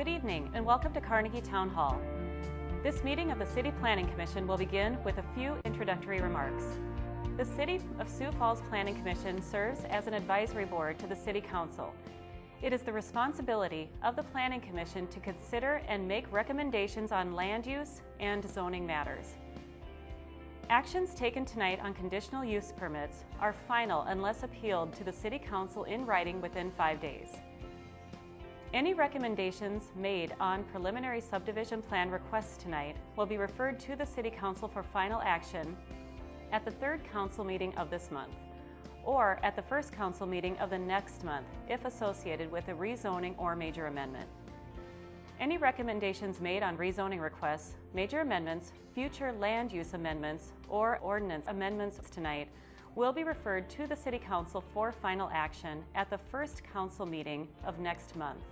evening and welcome to Carnegie Town Hall. This meeting of the City Planning Commission will begin with a few introductory remarks. The City of Sioux Falls Planning Commission serves as an advisory board to the City Council. It is the responsibility of the Planning Commission to consider and make recommendations on land use and zoning matters. Actions taken tonight on conditional use permits are final unless appealed to the City Council in writing within 5 days. Any recommendations made on preliminary subdivision plan requests tonight will be referred to the City Council for final action at the third council meeting of this month, or at the first council meeting of the next month if associated with a rezoning or major amendment. Any recommendations made on rezoning requests, major amendments, future land use amendments, or ordinance amendments tonight will be referred to the City Council for final action at the first council meeting of next month.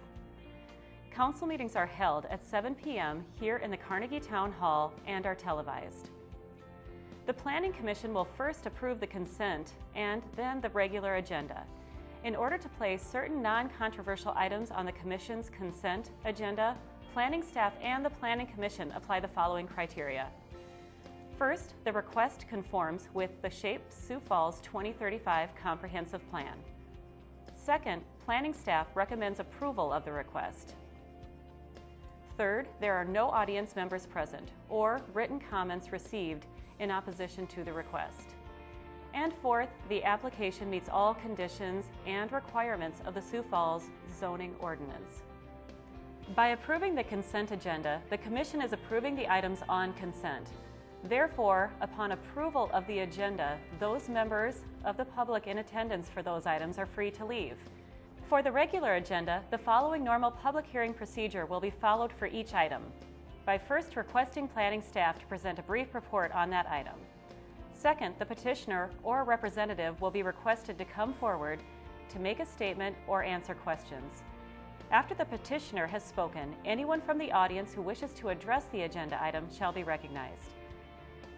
Council meetings are held at 7 p.m. here in the Carnegie Town Hall and are televised. The Planning Commission will first approve the consent and then the regular agenda. In order to place certain non-controversial items on the Commission's consent agenda, planning staff and the Planning Commission apply the following criteria. First, the request conforms with the Shape Sioux Falls 2035 Comprehensive Plan. Second, planning staff recommends approval of the request. Third, there are no audience members present or written comments received in opposition to the request. And fourth, the application meets all conditions and requirements of the Sioux Falls zoning ordinance. By approving the consent agenda, the Commission is approving the items on consent. Therefore, upon approval of the agenda, those members of the public in attendance for those items are free to leave. For the regular agenda, the following normal public hearing procedure will be followed for each item. By first requesting planning staff to present a brief report on that item. Second, the petitioner or representative will be requested to come forward to make a statement or answer questions. After the petitioner has spoken, anyone from the audience who wishes to address the agenda item shall be recognized.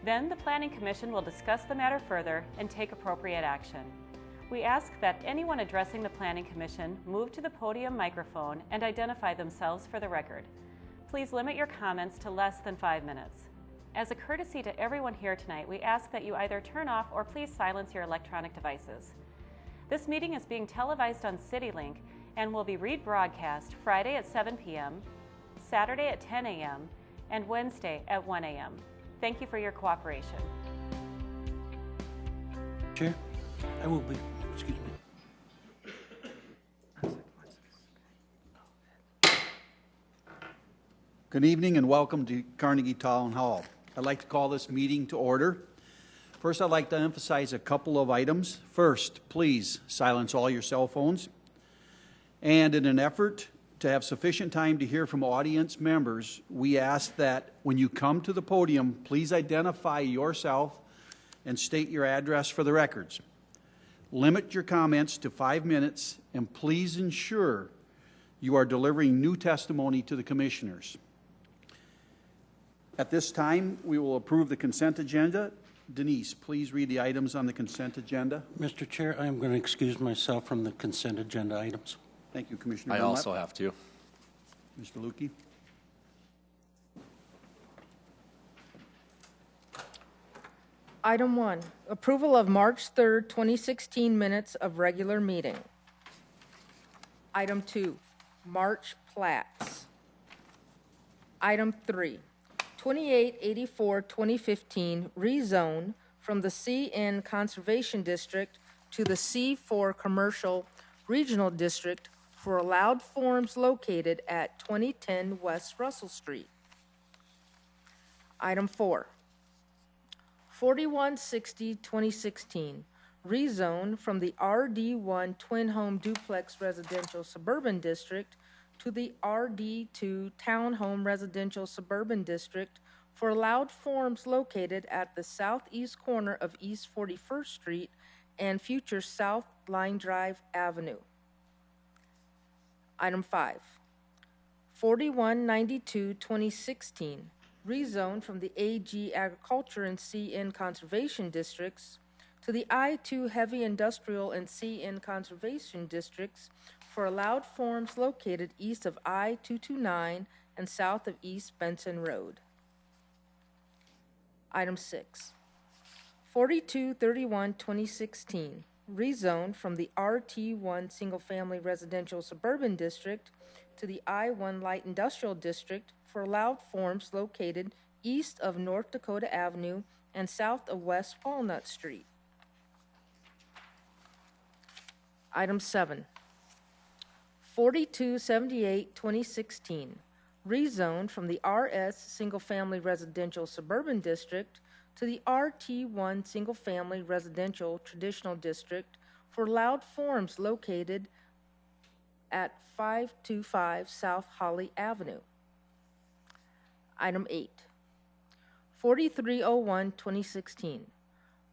Then the Planning Commission will discuss the matter further and take appropriate action. We ask that anyone addressing the Planning Commission move to the podium microphone and identify themselves for the record. Please limit your comments to less than 5 minutes. As a courtesy to everyone here tonight, we ask that you either turn off or please silence your electronic devices. This meeting is being televised on CityLink and will be rebroadcast Friday at 7 p.m., Saturday at 10 a.m., and Wednesday at 1 a.m. Thank you for your cooperation. Chair, I will be, excuse me. Good evening and welcome to Carnegie Town Hall. I'd like to call this meeting to order. First, I'd like to emphasize a couple of items. First, please silence all your cell phones. And in an effort to have sufficient time to hear from audience members, we ask that when you come to the podium, please identify yourself and state your address for the records. Limit your comments to 5 minutes and please ensure you are delivering new testimony to the commissioners. At this time, we will approve the consent agenda. Denise, please read the items on the consent agenda. Mr. Chair, I am going to excuse myself from the consent agenda items. Thank you, Commissioner. I also have to. Mr. Lukey. Item 1, approval of March 3rd, 2016 minutes of regular meeting. Item 2, March plats. Item 3, 2884-2015 rezone from the CN Conservation District to the C4 Commercial Regional District for allowed forms located at 2010 West Russell Street. Item 4, 4160-2016 rezone from the RD1 Twin Home Duplex Residential Suburban District to the RD2 Townhome Residential Suburban District for allowed forms located at the southeast corner of East 41st Street and future South Line Drive Avenue. Item 5, 4192-2016 rezone from the AG Agriculture and CN Conservation Districts to the I-2 Heavy Industrial and CN Conservation Districts for for allowed forms located east of I-229 and south of East Benson Road. Item 6, 4231-2016, rezone from the RT1 Single Family Residential Suburban District to the I-1 Light Industrial District for allowed forms located east of North Dakota Avenue and south of West Walnut Street. Item 7, 4278-2016, rezone from the RS Single Family Residential Suburban District to the RT1 Single Family Residential Traditional District for allowed forms located at 525 South Holly Avenue. Item 8, 4301-2016,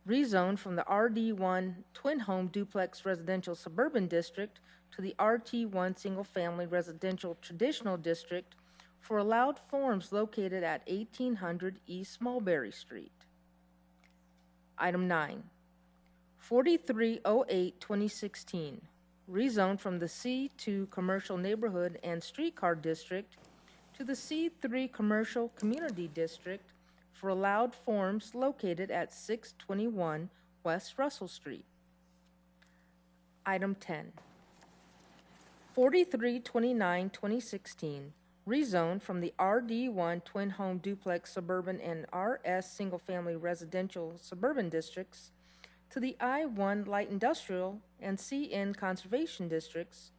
rezone from the RD1 Twin Home Duplex Residential Suburban District to the RT1 Single Family Residential Traditional District for allowed forms located at 1800 East Mulberry Street. Item 9, 4308-2016, rezone from the C2 Commercial Neighborhood and Streetcar District to the C3 Commercial Community District for allowed forms located at 621 West Russell Street. Item 10, 4329-2016, rezone from the RD1 Twin Home Duplex Suburban and RS Single Family Residential Suburban Districts to the I-1 Light Industrial and CN Conservation Districts,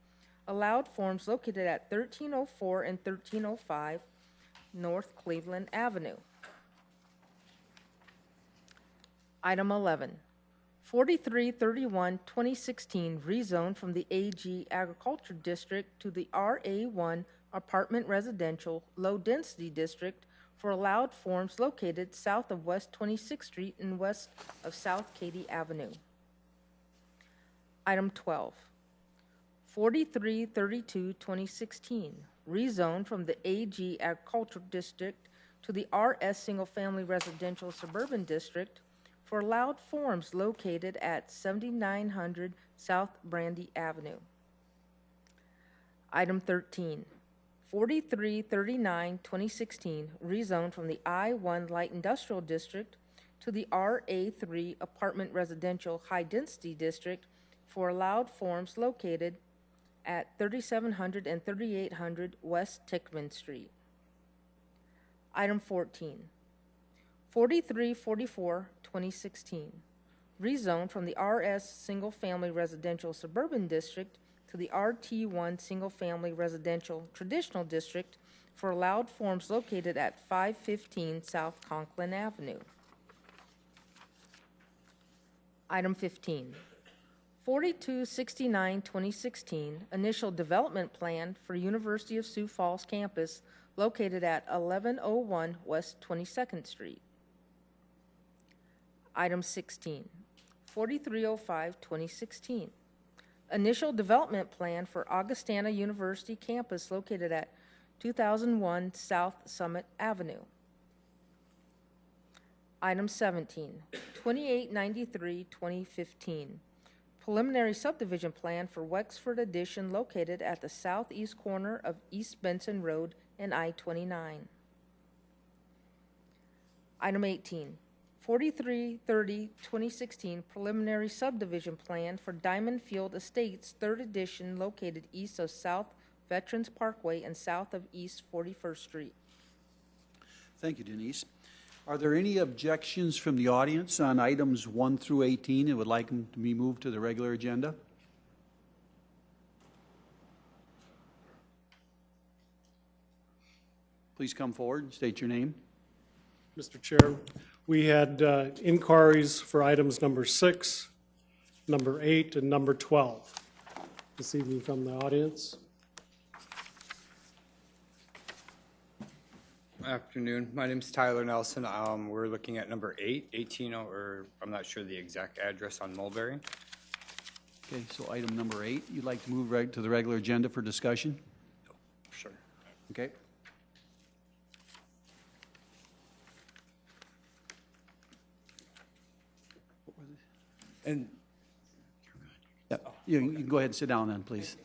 allowed forms located at 1304 and 1305 North Cleveland Avenue. Item 11, 4331-2016, rezone from the AG Agriculture District to the RA1 Apartment Residential Low Density District for allowed forms located south of West 26th Street and west of South Katy Avenue. Item 12, 4332-2016, rezone from the AG Agricultural District to the RS Single Family Residential Suburban District for allowed forms located at 7900 South Brandy Avenue. Item 13, 4339-2016, rezone from the I-1 Light Industrial District to the RA3 Apartment Residential High Density District for allowed forms located at 3700 and 3800 West Tickman Street. Item 14, 4344-2016, rezone from the RS Single Family Residential Suburban District to the RT1 Single Family Residential Traditional District for allowed forms located at 515 South Conklin Avenue. Item 15, 4269-2016, initial development plan for University of Sioux Falls campus located at 1101 West 22nd Street. Item 16, 4305-2016, initial development plan for Augustana University campus located at 2001 South Summit Avenue. Item 17, 2893-2015, preliminary subdivision plan for Wexford addition located at the southeast corner of East Benson Road and I-29. Item 18, 4330-2016, preliminary subdivision plan for Diamond Field Estates, 3rd edition, located east of South Veterans Parkway and south of East 41st Street. Thank you, Denise. Are there any objections from the audience on items 1 through 18 and would like them to be moved to the regular agenda? Please come forward and state your name. Mr. Chair, we had inquiries for items number 6, number 8, and number 12 this evening from the audience. Afternoon. My name is Tyler Nelson. We're looking at number 8, 18, or I'm not sure the exact address on Mulberry. Okay, so item number 8, you'd like to move right to the regular agenda for discussion? Sure. Okay. And Yeah, you can go ahead and sit down then, please.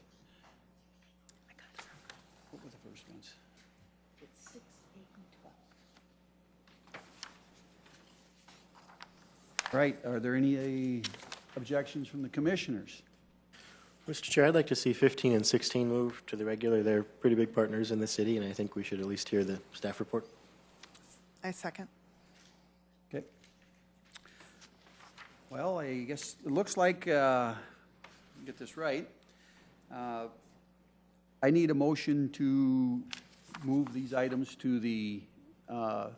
Right, are there any objections from the commissioners? Mr. Chair, I'd like to see 15 and 16 move to the regular. They're pretty big partners in the city, and I think we should at least hear the staff report. I second. Okay. Well, I guess it looks like, get this right, I need a motion to move these items to the, Mr.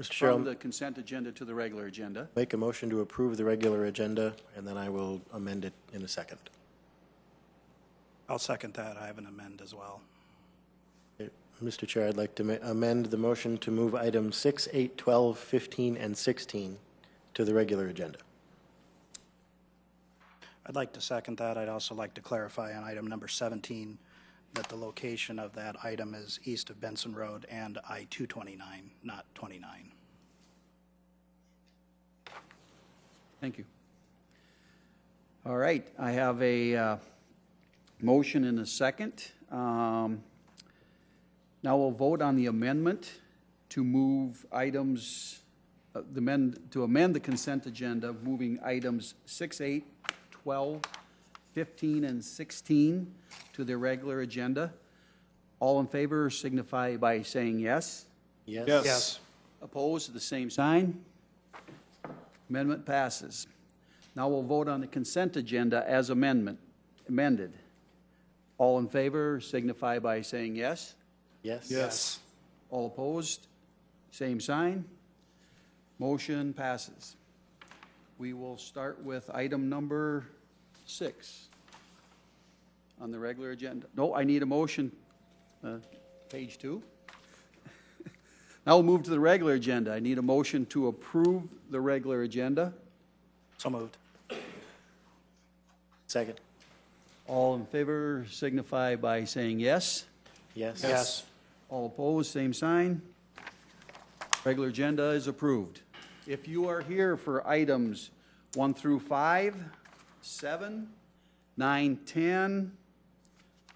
Chair, from I'll the consent agenda to the regular agenda. make a motion to approve the regular agenda, and then I will amend it in a second. I'll second that. I have an amend as well. Mr. Chair, I'd like to amend the motion to move items 6, 8, 12, 15, and 16 to the regular agenda. I'd like to second that. I'd also like to clarify on item number 17 that the location of that item is east of Benson Road and I-229, not 29. Thank you. All right, I have a motion and a second. Now we'll vote on the amendment to move items, to amend the consent agenda, moving items 6, 8, 12, 15, and 16 to the regular agenda. All in favor signify by saying yes. Yes? Yes. Opposed, the same sign. Amendment passes. Now we'll vote on the consent agenda as amended. All in favor signify by saying yes. Yes? Yes. All opposed, same sign. Motion passes. We will start with item number 6 on the regular agenda. No, I need a motion, page 2. Now we'll move to the regular agenda. I need a motion to approve the regular agenda. So moved. Second? All in favor signify by saying yes. Yes? Yes. All opposed, same sign. Regular agenda is approved. If you are here for items 1 through 5, 7, 9, 10,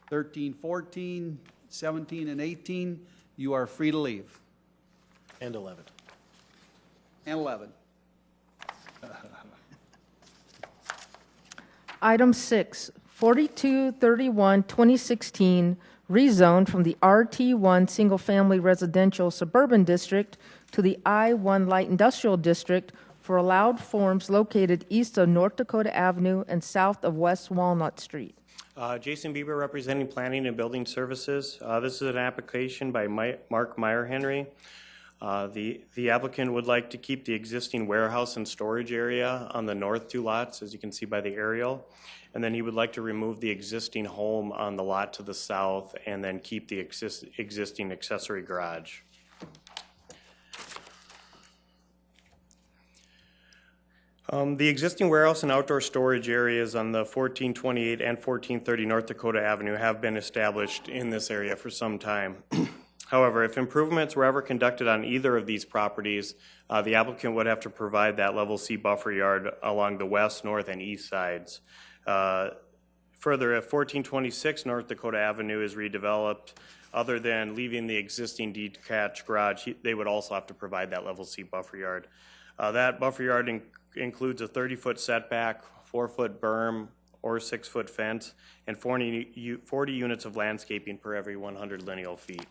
13, 14, 17, and 18, you are free to leave. And 11. And 11. Item 6, 4231, 2016, rezoned from the RT1 Single Family Residential Suburban District to the I1 Light Industrial District for allowed forms located east of North Dakota Avenue and south of West Walnut Street. Jason Bieber representing Planning and Building Services. This is an application by Mark Meyer-Henry. The applicant would like to keep the existing warehouse and storage area on the north 2 lots, as you can see by the aerial. And then he would like to remove the existing home on the lot to the south and then keep the existing accessory garage. The existing warehouse and outdoor storage areas on the 1428 and 1430 North Dakota Avenue have been established in this area for some time. However, if improvements were ever conducted on either of these properties, the applicant would have to provide that level C buffer yard along the west, north, and east sides. Further, if 1426 North Dakota Avenue is redeveloped, other than leaving the existing detached garage, they would also have to provide that level C buffer yard. That buffer yard includes a 30-foot setback, 4-foot berm, or 6-foot fence, and 40 units of landscaping per every 100 lineal feet.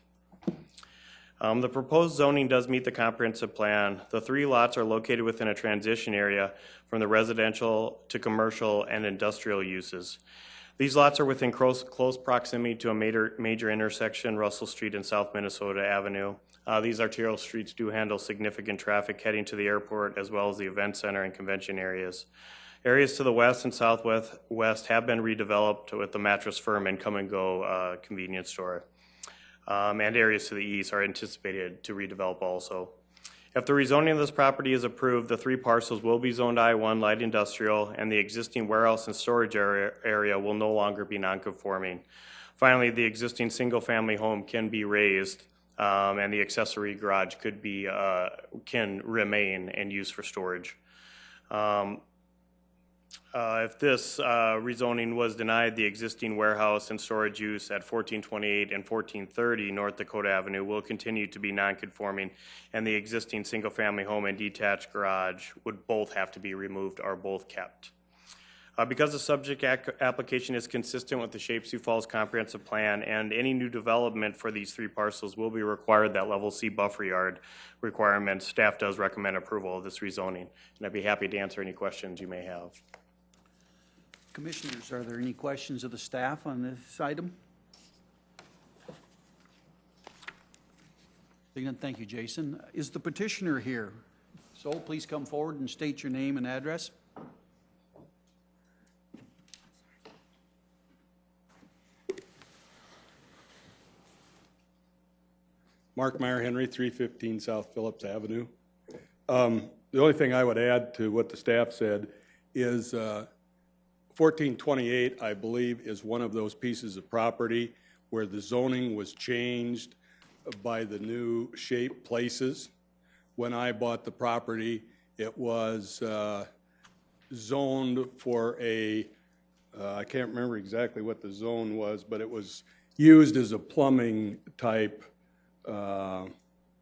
The proposed zoning does meet the comprehensive plan. The 3 lots are located within a transition area from the residential to commercial and industrial uses. These lots are within close proximity to a major intersection, Russell Street and South Minnesota Avenue. These arterial streets do handle significant traffic heading to the airport as well as the event center and convention areas. Areas to the west and southwest have been redeveloped with the Mattress Firm and Come and Go convenience store. And areas to the east are anticipated to redevelop also. If the rezoning of this property is approved, the 3 parcels will be zoned I-1 light industrial, and the existing warehouse and storage area will no longer be non-conforming. Finally, the existing single-family home can be raised, and the accessory garage can remain and used for storage. if this rezoning was denied, the existing warehouse and storage use at 1428 and 1430 North Dakota Avenue will continue to be non-conforming, and the existing single-family home and detached garage would both have to be removed or both kept. Because the subject application is consistent with the Sioux Falls Comprehensive Plan, and any new development for these three parcels will be required that level C buffer yard requirement, staff does recommend approval of this rezoning, and I'd be happy to answer any questions you may have. Commissioners, are there any questions of the staff on this item? Thank you, Jason. Is the petitioner here? So please come forward and state your name and address. Mark Meyer Henry, 315 South Phillips Avenue. The only thing I would add to what the staff said is 1428, I believe, is one of those pieces of property where the zoning was changed by the new shape places. When I bought the property, it was zoned for a, I can't remember exactly what the zone was, but it was used as a plumbing type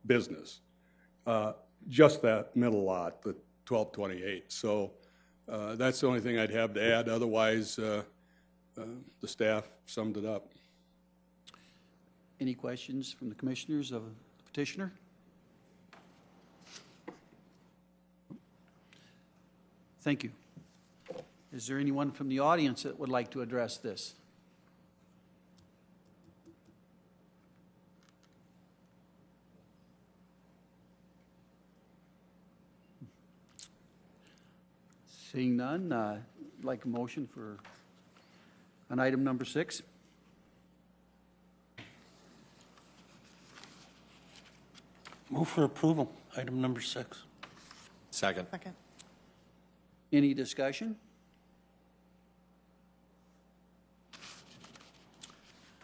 business. Just that middle lot, the 1228. So that's the only thing I'd have to add. Otherwise, the staff summed it up. Any questions from the commissioners of the petitioner? Thank you. Is there anyone from the audience that would like to address this? Seeing none, I'd like a motion for an item number 6. Move for approval, item number 6. Second. Second. Any discussion?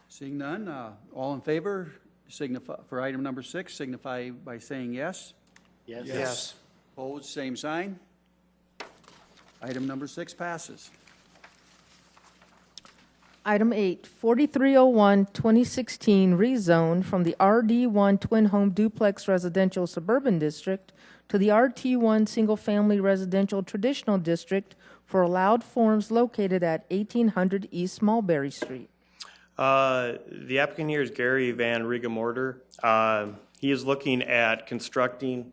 Seeing none, all in favor signify for item number 6, signify by saying yes. Yes. Yes. Opposed, same sign. Item number 6 passes. Item 8, 4301, 2016, rezone from the RD1 Twin Home Duplex Residential Suburban District to the RT1 Single Family Residential Traditional District for allowed forms located at 1800 East Mulberry Street. The applicant here is Gary Van Rigamorter. He is looking at constructing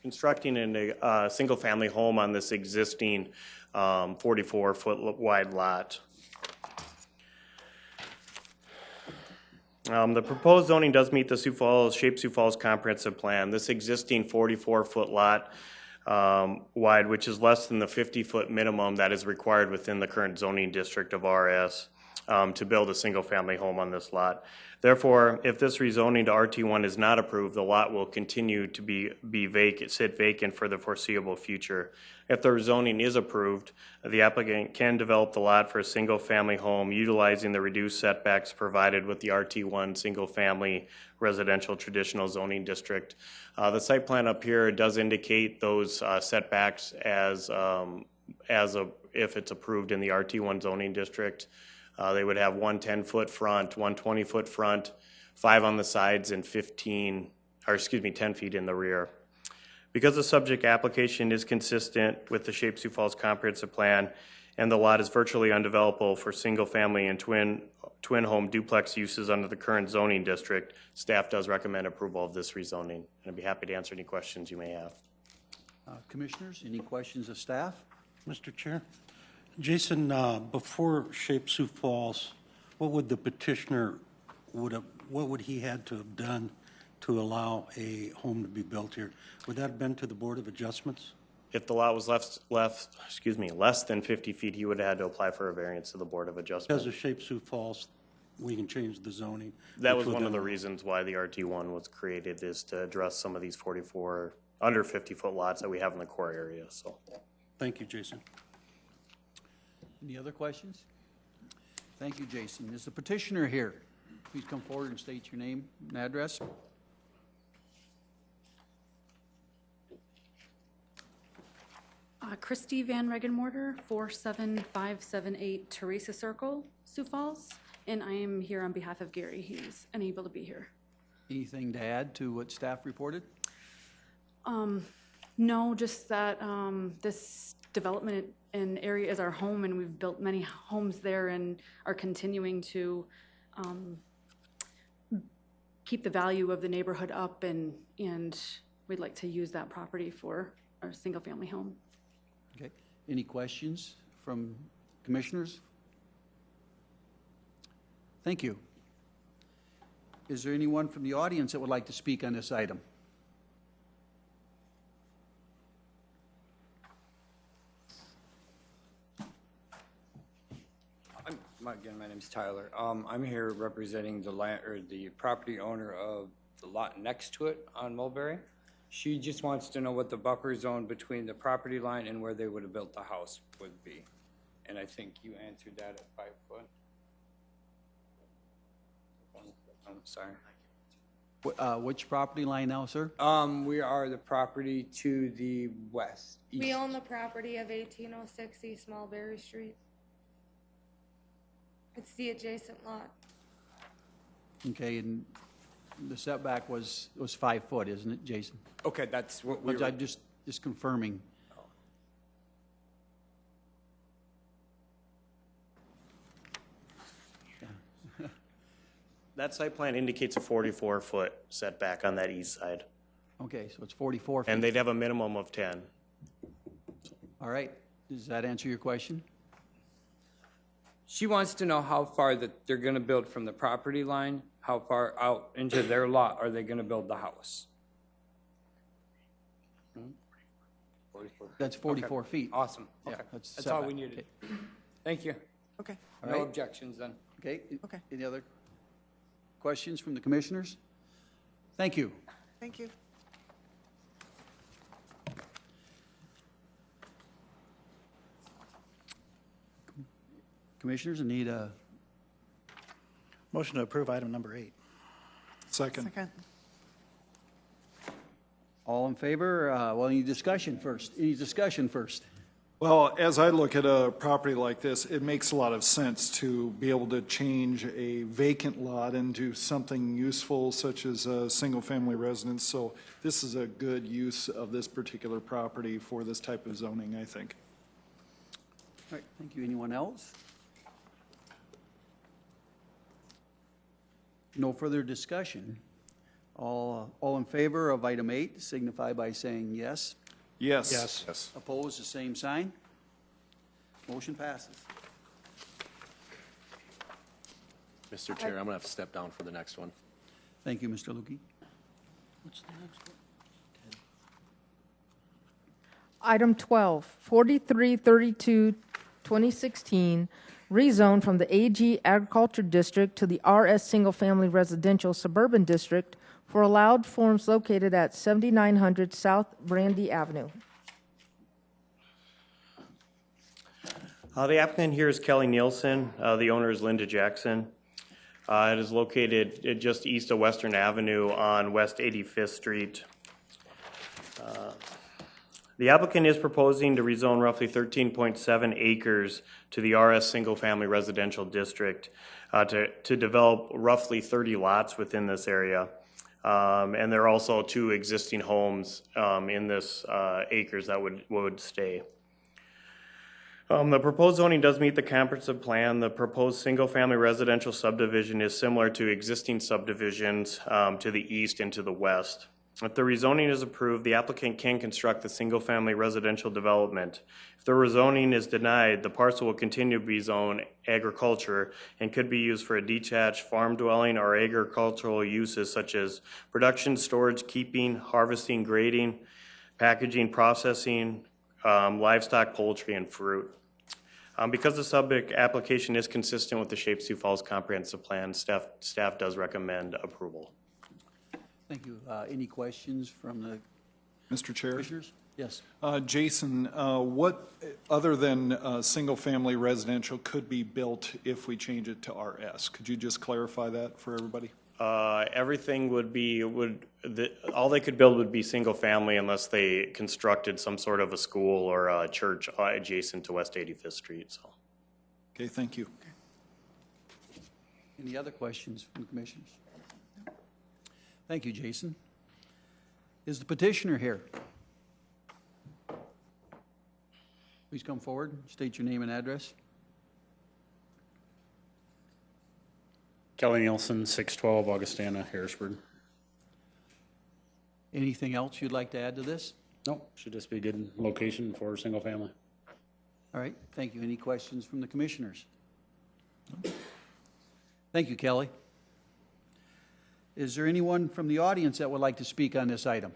a single-family home on this existing 44-foot wide lot. The proposed zoning does meet the Sioux Falls Comprehensive Plan. This existing 44-foot lot wide, which is less than the 50-foot minimum that is required within the current zoning district of RS to build a single-family home on this lot. Therefore, if this rezoning to RT1 is not approved, the lot will continue to sit vacant for the foreseeable future. If the rezoning is approved, the applicant can develop the lot for a single-family home utilizing the reduced setbacks provided with the RT1 single-family residential traditional zoning district. The site plan up here does indicate those setbacks as if it's approved in the RT1 zoning district. They would have one 10-foot front, one 20-foot front, 5 on the sides, and 10 feet in the rear. Because the subject application is consistent with the Sioux Falls Comprehensive Plan and the lot is virtually undevelopable for single-family and twin home duplex uses under the current zoning district, staff does recommend approval of this rezoning. And I'd be happy to answer any questions you may have. Commissioners, any questions of staff? Mr. Chair? Jason, before Sioux Falls, what would the petitioner what would he had to have done to allow a home to be built here? Would that have been to the Board of Adjustments? If the lot was less than 50 feet, he would have had to apply for a variance to the Board of Adjustments. Because of Sioux Falls, we can change the zoning. That was one of the reasons why the RT1 was created, is to address some of these 44 under 50-foot lots that we have in the core area. So, thank you, Jason. Any other questions? Thank you, Jason. Is the petitioner here? Please come forward and state your name and address. Christy Van Regenmorter, 47578 Teresa Circle, Sioux Falls, and I am here on behalf of Gary. He's unable to be here. Anything to add to what staff reported? No, just that this development and area is our home, and we've built many homes there and are continuing to keep the value of the neighborhood up, and we'd like to use that property for our single-family home. Okay. Any questions from commissioners? Thank you. Is there anyone from the audience that would like to speak on this item? Again, my name's Tyler. I'm here representing the land, or the property owner of the lot next to it on Mulberry. She just wants to know what the buffer zone between the property line and where they would have built the house would be. And I think you answered that at 5 foot. I'm sorry. Which property line now, sir? We are the property to the west. We east. own the property of 1806 East Mulberry Street. It's the adjacent lot. Okay, and the setback was 5 foot, isn't it, Jason? Okay, that's what we I'm just confirming. That site plan indicates a 44-foot setback on that east side, Okay, so it's 44 feet. and they'd have a minimum of 10. All right, does that answer your question? She wants to know how far that they're gonna build from the property line, how far out into their lot are they gonna build the house? 44. That's 44 feet. Awesome, Yeah, okay. that's That's all we setback. needed. Thank you. Okay. All No right. objections then. Okay. Okay. Any other questions from the commissioners? Thank you. Thank you. Commissioners, I need a Motion to approve item number 8. Second. Second. all in favor? Well, any discussion first? Any discussion first? Well, as I look at a property like this, it makes a lot of sense to be able to change a vacant lot into something useful such as a single-family residence. So this is a good use of this particular property for this type of zoning, I think. All right, thank you. Anyone else? No further discussion. All in favor of item 8 signify by saying yes. Yes. Yes. Opposed, the same sign. Motion passes. Mr. Chair, I'm going to have to step down for the next one. Thank you, Mr. Lukey. What's the next one? Item 12, 4332, 2016, rezone from the AG Agriculture District to the RS Single Family Residential Suburban District for allowed forms located at 7900 South Brandy Avenue. The applicant here is Kelly Nielsen. The owner is Linda Jackson. It is located just east of Western Avenue on West 85th Street. The applicant is proposing to rezone roughly 13.7 acres to the RS Single Family Residential District to develop roughly 30 lots within this area. And there are also 2 existing homes in this acres that would stay. The proposed zoning does meet the comprehensive plan. The proposed single-family residential subdivision is similar to existing subdivisions to the east and to the west. If the rezoning is approved, the applicant can construct the single-family residential development. If the rezoning is denied, the parcel will continue to be zoned agriculture and could be used for a detached farm dwelling or agricultural uses such as production, storage, keeping, harvesting, grading, packaging, processing, livestock, poultry, and fruit. Because the subject application is consistent with the Shape Sioux Falls Comprehensive Plan, staff does recommend approval. Thank you. Any questions from the Mr. Chair? commissioners? Yes. Jason, what, other than single-family residential, could be built if we change it to RS? Could you just clarify that for everybody? Everything would all they could build would be single-family unless they constructed some sort of a school or a church adjacent to West 85th Street, so. Okay, thank you. Any other questions from the commissioners? Thank you, Jason. Is the petitioner here? Please come forward, state your name and address. Kelly Nielsen, 612 Augustana, Harrisburg. Anything else you'd like to add to this? Nope, should just be a good location for single family. All right, thank you. Any questions from the commissioners? Thank you, Kelly. Is there anyone from the audience that would like to speak on this item?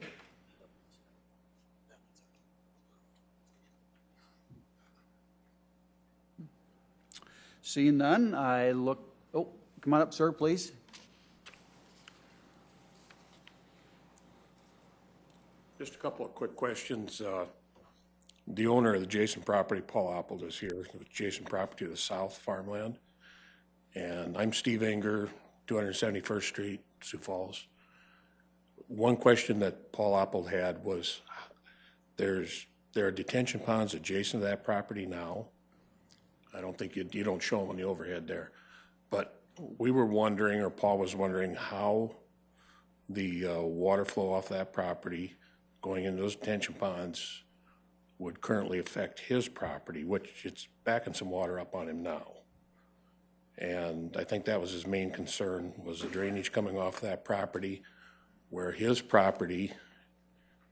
Seeing none, oh, come on up, sir, please. Just a couple of quick questions. The owner of the adjacent property, Paul Apple, is here, the adjacent property to the south farmland. And I'm Steve Enger, 271st Street, Sioux Falls. One question that Paul Apple had was, there are detention ponds adjacent to that property now. I don't think you don't show them on the overhead there. But we were wondering, or Paul was wondering, how the water flow off that property going into those detention ponds would currently affect his property, which it's backing some water up on him now. And I think that was his main concern, was the drainage coming off that property, where his property,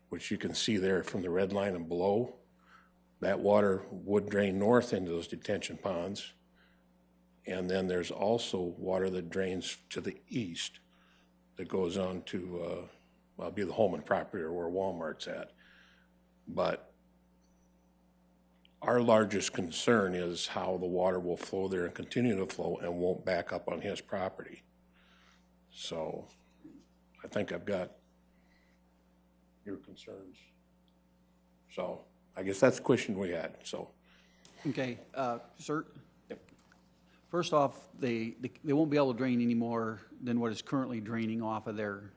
which you can see there from the red line and below, that water would drain north into those detention ponds. And then there's also water that drains to the east that goes on to be the Holman property or where Walmart's at. But our largest concern is how the water will flow there and continue to flow and won't back up on his property. So I think I've got your concerns. So I guess that's the question we had, so. Okay, sir. First off, they won't be able to drain any more than what is currently draining off of their.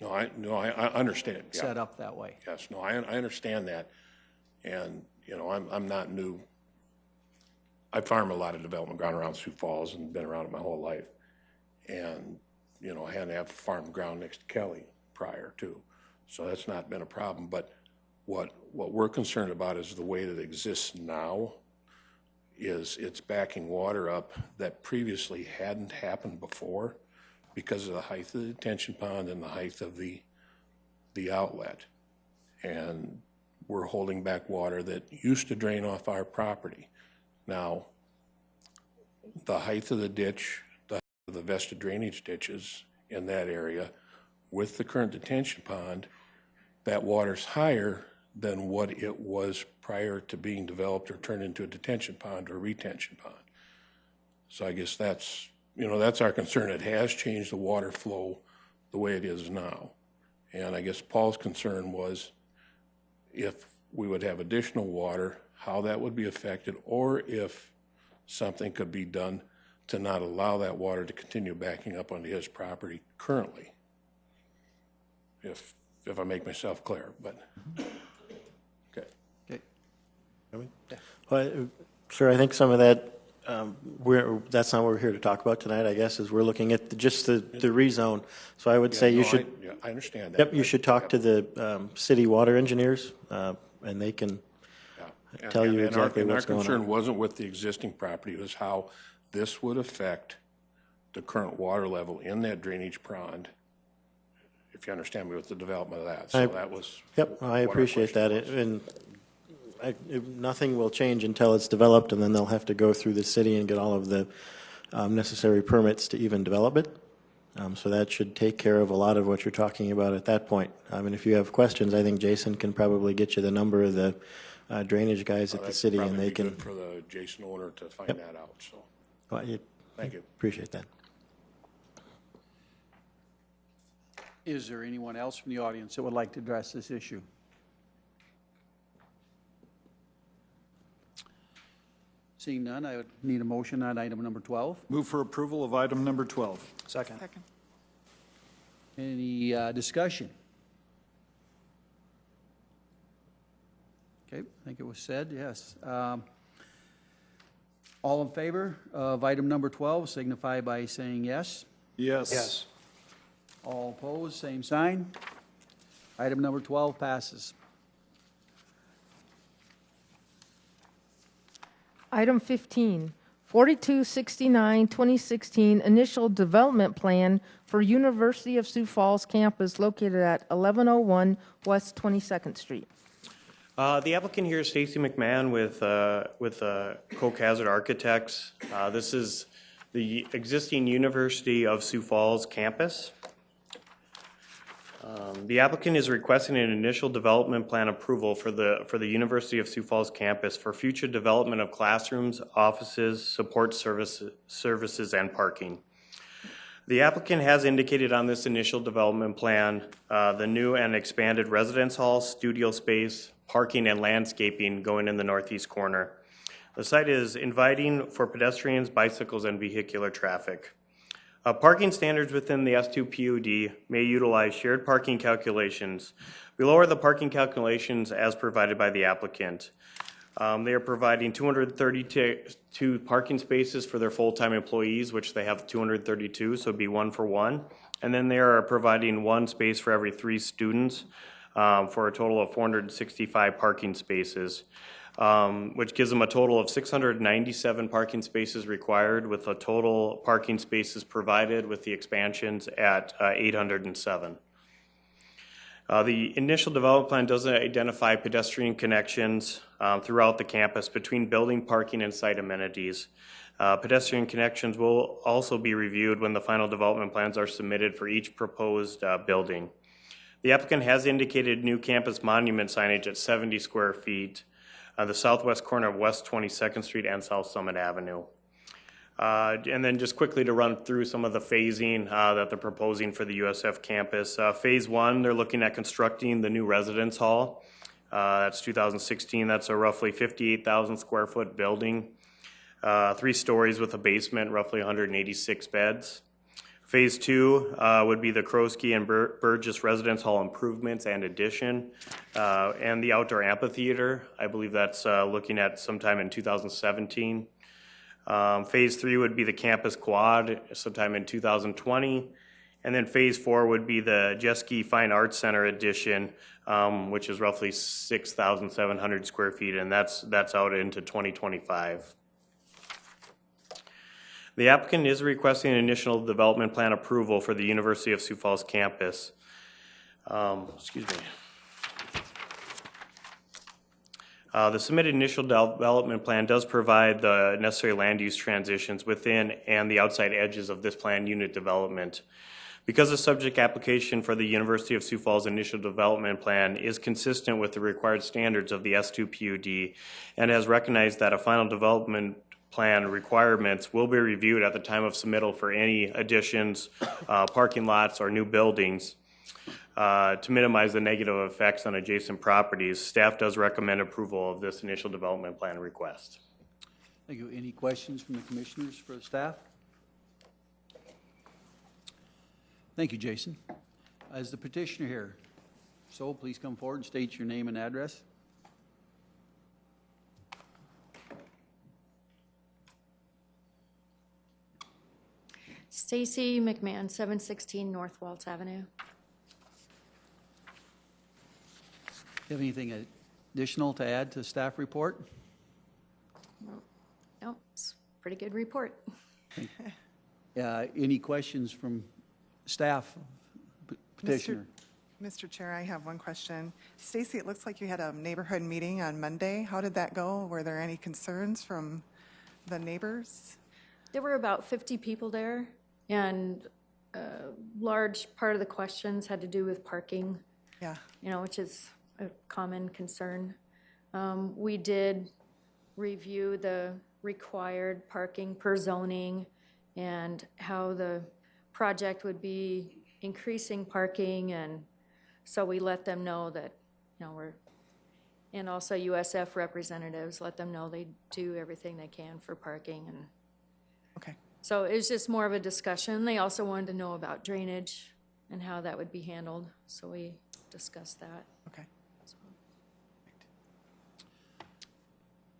No, I understand. Yeah. Set up that way. Yes, no, I understand that. And, you know, I'm not new. I farm a lot of development ground around Sioux Falls and been around it my whole life. And, you know, I had to have farm ground next to Kelly prior too. So that's not been a problem. But what we're concerned about is the way that it exists now is it's backing water up that previously hadn't happened before because of the height of the detention pond and the height of the outlet. And we're holding back water that used to drain off our property. Now, the height of the ditch, the height of the vested drainage ditches in that area, with the current detention pond, that water's higher than what it was prior to being developed or turned into a detention pond or retention pond. So I guess that's, you know, that's our concern. It has changed the water flow the way it is now. And I guess Paul's concern was if we would have additional water, how that would be affected, or if something could be done to not allow that water to continue backing up onto his property currently. If I make myself clear, but okay. Okay. Well, sir, I think some of that that's not what we're here to talk about tonight. I guess is we're looking at just the rezone. So I would say you should. I understand that. Yep, you should talk to the city water engineers, and they can tell you exactly what's going on. Our concern wasn't with the existing property; it was how this would affect the current water level in that drainage pond. If you understand me with the development of that, so that was. Yep, I appreciate that, and nothing will change until it's developed, and then they'll have to go through the city and get all of the necessary permits to even develop it. So that should take care of a lot of what you're talking about at that point. And if you have questions, I think Jason can probably get you the number of the drainage guys at the city, and they can. For the adjacent owner to find that out. So. Well, Thank you. Appreciate that. Is there anyone else from the audience that would like to address this issue? Seeing none, I would need a motion on item number 12. Move for approval of item number 12. Second. Any discussion? Okay, I think it was said, yes. All in favor of item number 12 signify by saying yes. Yes. Yes. All opposed, same sign. Item number 12 passes. Item 15, 4269 2016 Initial Development Plan for University of Sioux Falls campus located at 1101 West 22nd Street. The applicant here is Stacy McMahon with Co-Hazard Architects. This is the existing University of Sioux Falls campus. The applicant is requesting an initial development plan approval for the University of Sioux Falls campus for future development of classrooms, offices, support services, and parking. The applicant has indicated on this initial development plan the new and expanded residence hall, studio space, parking, and landscaping going in the northeast corner. The site is inviting for pedestrians, bicycles, and vehicular traffic. Parking standards within the S2 PUD may utilize shared parking calculations. Below are the parking calculations as provided by the applicant. They are providing 232 parking spaces for their full-time employees, which they have 232, so it'd be 1 for 1. And then they are providing 1 space for every 3 students for a total of 465 parking spaces. Which gives them a total of 697 parking spaces required, with a total parking spaces provided with the expansions at 807. The initial development plan doesn't identify pedestrian connections throughout the campus between building, parking, and site amenities. Pedestrian connections will also be reviewed when the final development plans are submitted for each proposed building. The applicant has indicated new campus monument signage at 70 square feet. The southwest corner of West 22nd Street and South Summit Avenue. And then just quickly to run through some of the phasing that they're proposing for the USF campus. Phase 1, they're looking at constructing the new residence hall. That's 2016. That's a roughly 58,000 square foot building. 3 stories with a basement, roughly 186 beds. Phase 2 would be the Krosky and Burgess Residence Hall improvements and addition, and the outdoor amphitheater. I believe that's looking at sometime in 2017. Phase 3 would be the campus quad sometime in 2020. And then Phase 4 would be the Jeske Fine Arts Center addition, which is roughly 6,700 square feet, and that's out into 2025. The applicant is requesting an initial development plan approval for the University of Sioux Falls campus. The submitted initial development plan does provide the necessary land use transitions within and the outside edges of this planned unit development. Because the subject application for the University of Sioux Falls initial development plan is consistent with the required standards of the S2 PUD and has recognized that a final development plan requirements will be reviewed at the time of submittal for any additions, parking lots, or new buildings. To minimize the negative effects on adjacent properties, staff does recommend approval of this initial development plan request. Thank you. Any questions from the commissioners for the staff? Thank you, Jason. Is the petitioner here? So please come forward and state your name and address. Stacy McMahon, 716 North Waltz Avenue. Do you have anything additional to add to the staff report? No, it's a pretty good report. Any questions from staff, petitioner? Mr. Chair, I have one question. Stacy, it looks like you had a neighborhood meeting on Monday. How did that go? Were there any concerns from the neighbors? There were about 50 people there, and a large part of the questions had to do with parking. Yeah. Which is a common concern. We did review the required parking per zoning and how the project would be increasing parking, and so we let them know that, and also USF representatives let them know they do everything they can for parking. And okay. So it was just more of a discussion. They also wanted to know about drainage and how that would be handled. So we discussed that. Okay.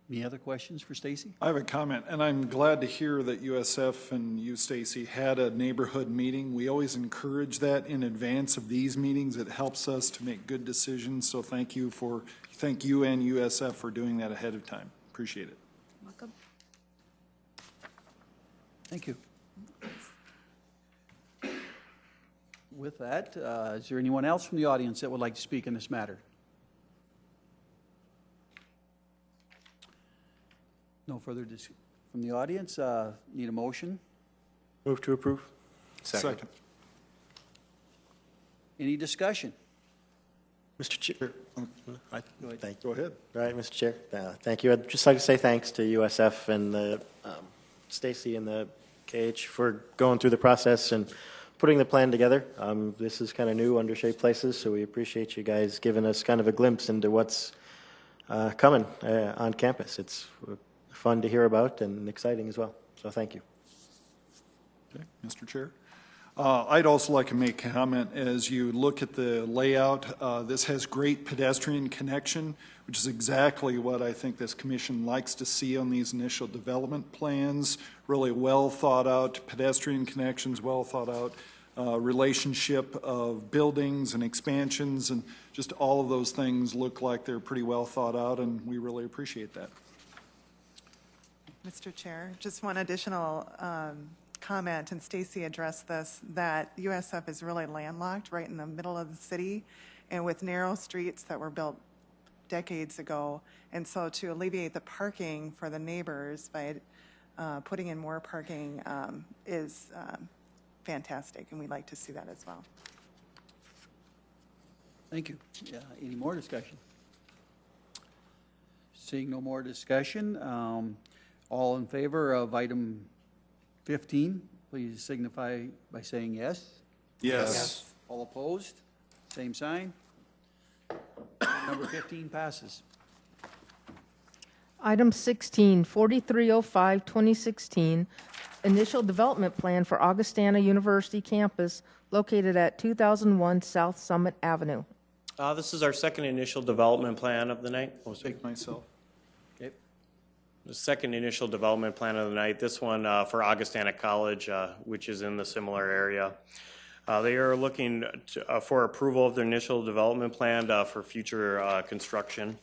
Any other questions for Stacy? I have a comment, and I'm glad to hear that USF and you, Stacy, had a neighborhood meeting. We always encourage that in advance of these meetings. It helps us to make good decisions, so thank you and USF for doing that ahead of time. Appreciate it. Welcome. Thank you. With that, is there anyone else from the audience that would like to speak in this matter? No further from the audience. Need a motion? Move to approve. Second. Any discussion? Mr. Chair. Go ahead. All right, Mr. Chair. Thank you. I'd just like to say thanks to USF and the Stacy and the KH for going through the process and putting the plan together. This is kind of new, undershaped places, so we appreciate you guys giving us kind of a glimpse into what's coming on campus. It's fun to hear about and exciting as well. So thank you. Okay, Mr. Chair. I'd also like to make a comment as you look at the layout. This has great pedestrian connection, which is exactly what I think this commission likes to see on these initial development plans. Really well thought out pedestrian connections, well thought out relationship of buildings and expansions, and just all of those things look like they're pretty well thought out, and we really appreciate that. Mr. Chair, just one additional comment, and Stacy addressed this, that USF is really landlocked right in the middle of the city and with narrow streets that were built decades ago. And so to alleviate the parking for the neighbors by putting in more parking is fantastic, and we'd like to see that as well. Thank you. Any more discussion? Seeing no more discussion, all in favor of item 15, please signify by saying yes. Yes. All opposed? Same sign. Number 15 passes. Item 16, 4305, 2016, initial development plan for Augustana University campus located at 2001 South Summit Avenue. This is our second initial development plan of the night. I'll take myself. Okay. The second initial development plan of the night, this one for Augustana College, which is in the similar area. They are looking for approval of their initial development plan for future construction.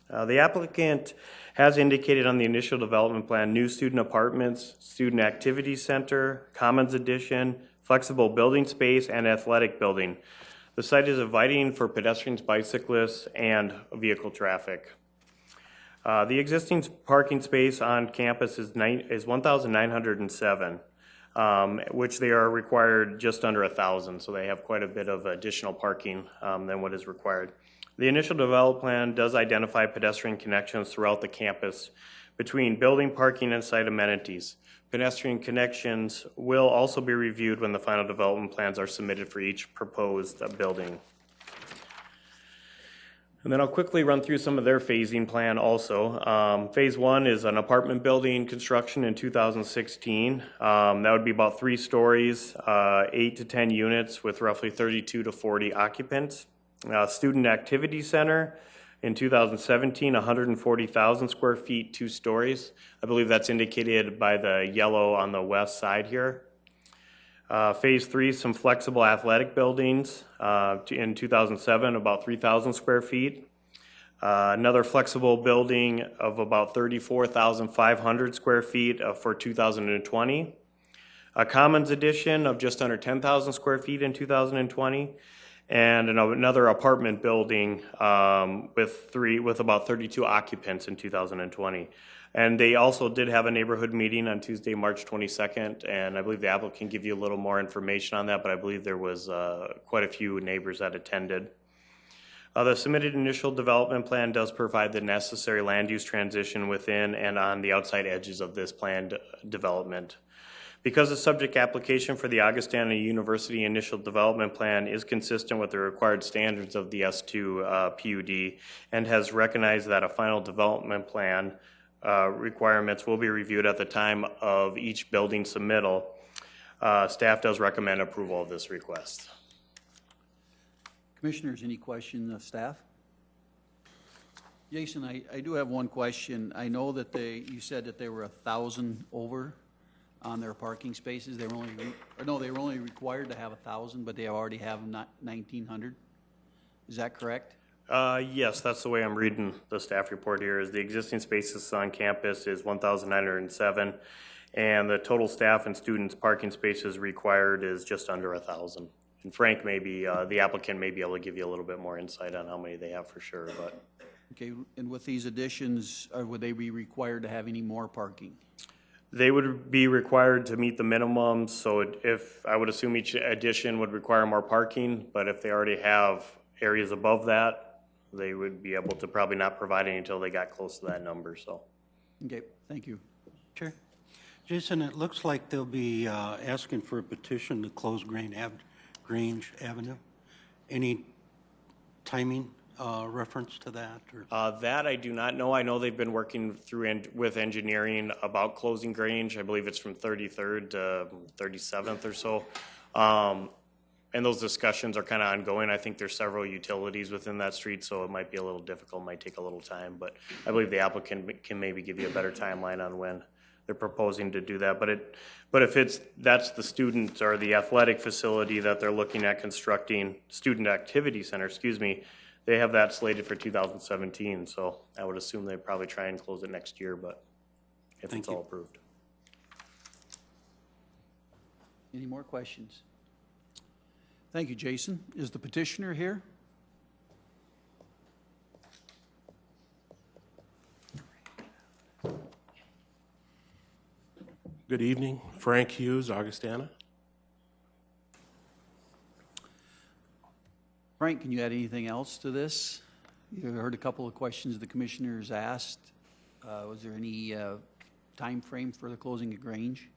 The applicant has indicated on the initial development plan new student apartments, student activity center, commons addition, flexible building space, and athletic building. The site is inviting for pedestrians, bicyclists, and vehicle traffic. The existing parking space on campus is 1,907, which they are required just under 1,000, so they have quite a bit of additional parking than what is required. The initial development plan does identify pedestrian connections throughout the campus between building, parking, and site amenities. Pedestrian connections will also be reviewed when the final development plans are submitted for each proposed building. And then I'll quickly run through some of their phasing plan also. Phase 1 is an apartment building construction in 2016. That would be about 3 stories, 8 to 10 units with roughly 32 to 40 occupants. Student Activity Center in 2017, 140,000 square feet, 2 stories. I believe that's indicated by the yellow on the west side here. Phase 3, some flexible athletic buildings in 2007, about 3,000 square feet. Another flexible building of about 34,500 square feet for 2020. A commons addition of just under 10,000 square feet in 2020. And another apartment building with about 32 occupants in 2020. And they also did have a neighborhood meeting on Tuesday, March 22nd, and I believe the applicant can give you a little more information on that, but I believe there was quite a few neighbors that attended. The submitted initial development plan does provide the necessary land use transition within and on the outside edges of this planned development. Because the subject application for the Augustana University initial development plan is consistent with the required standards of the S2 PUD and has recognized that a final development plan requirements will be reviewed at the time of each building submittal. Staff does recommend approval of this request. Commissioners, any questions of staff? Jason, I do have one question. I know that you said that they were 1,000 over on their parking spaces. They were only required to have 1,000, but they already have 1,900. Is that correct? Yes, that's the way I'm reading the staff report here. Is the existing spaces on campus is 1,907, and the total staff and students parking spaces required is just under 1,000. And Frank, maybe the applicant may be able to give you a little bit more insight on how many they have for sure. But okay, and with these additions, would they be required to have any more parking? they would be required to meet the minimums. So if I would assume each addition would require more parking, but if they already have areas above that, they would be able to probably not provide any until they got close to that number. So, okay, thank you. Sure. Jason, it looks like they'll be asking for a petition to close Grange Avenue. Any timing reference to that? Or? That I do not know. I know they've been working through with engineering about closing Grange. I believe it's from 33rd to 37th or so. And those discussions are kind of ongoing. I think there's several utilities within that street, so it might be a little difficult, might take a little time. But I believe the applicant can maybe give you a better timeline on when they're proposing to do that. But if that's the student or the athletic facility that they're looking at constructing, student activity center, excuse me, they have that slated for 2017. So I would assume they'd probably try and close it next year, but if it's all approved. Any more questions? Thank you, Jason. Is the petitioner here? Good evening. Frank Hughes, Augustana. Frank, can you add anything else to this? You heard a couple of questions the commissioners asked. Was there any time frame for the closing of Grange?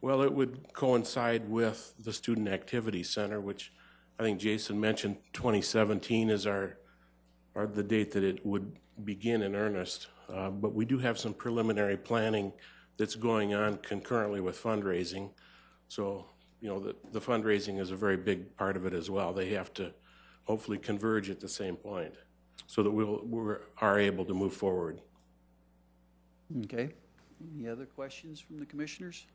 Well, it would coincide with the Student Activity Center, which I think Jason mentioned 2017 is the date that it would begin in earnest. But we do have some preliminary planning that's going on concurrently with fundraising. So, you know, the fundraising is a very big part of it as well. They have to hopefully converge at the same point so that we are able to move forward. Okay. Any other questions from the commissioners?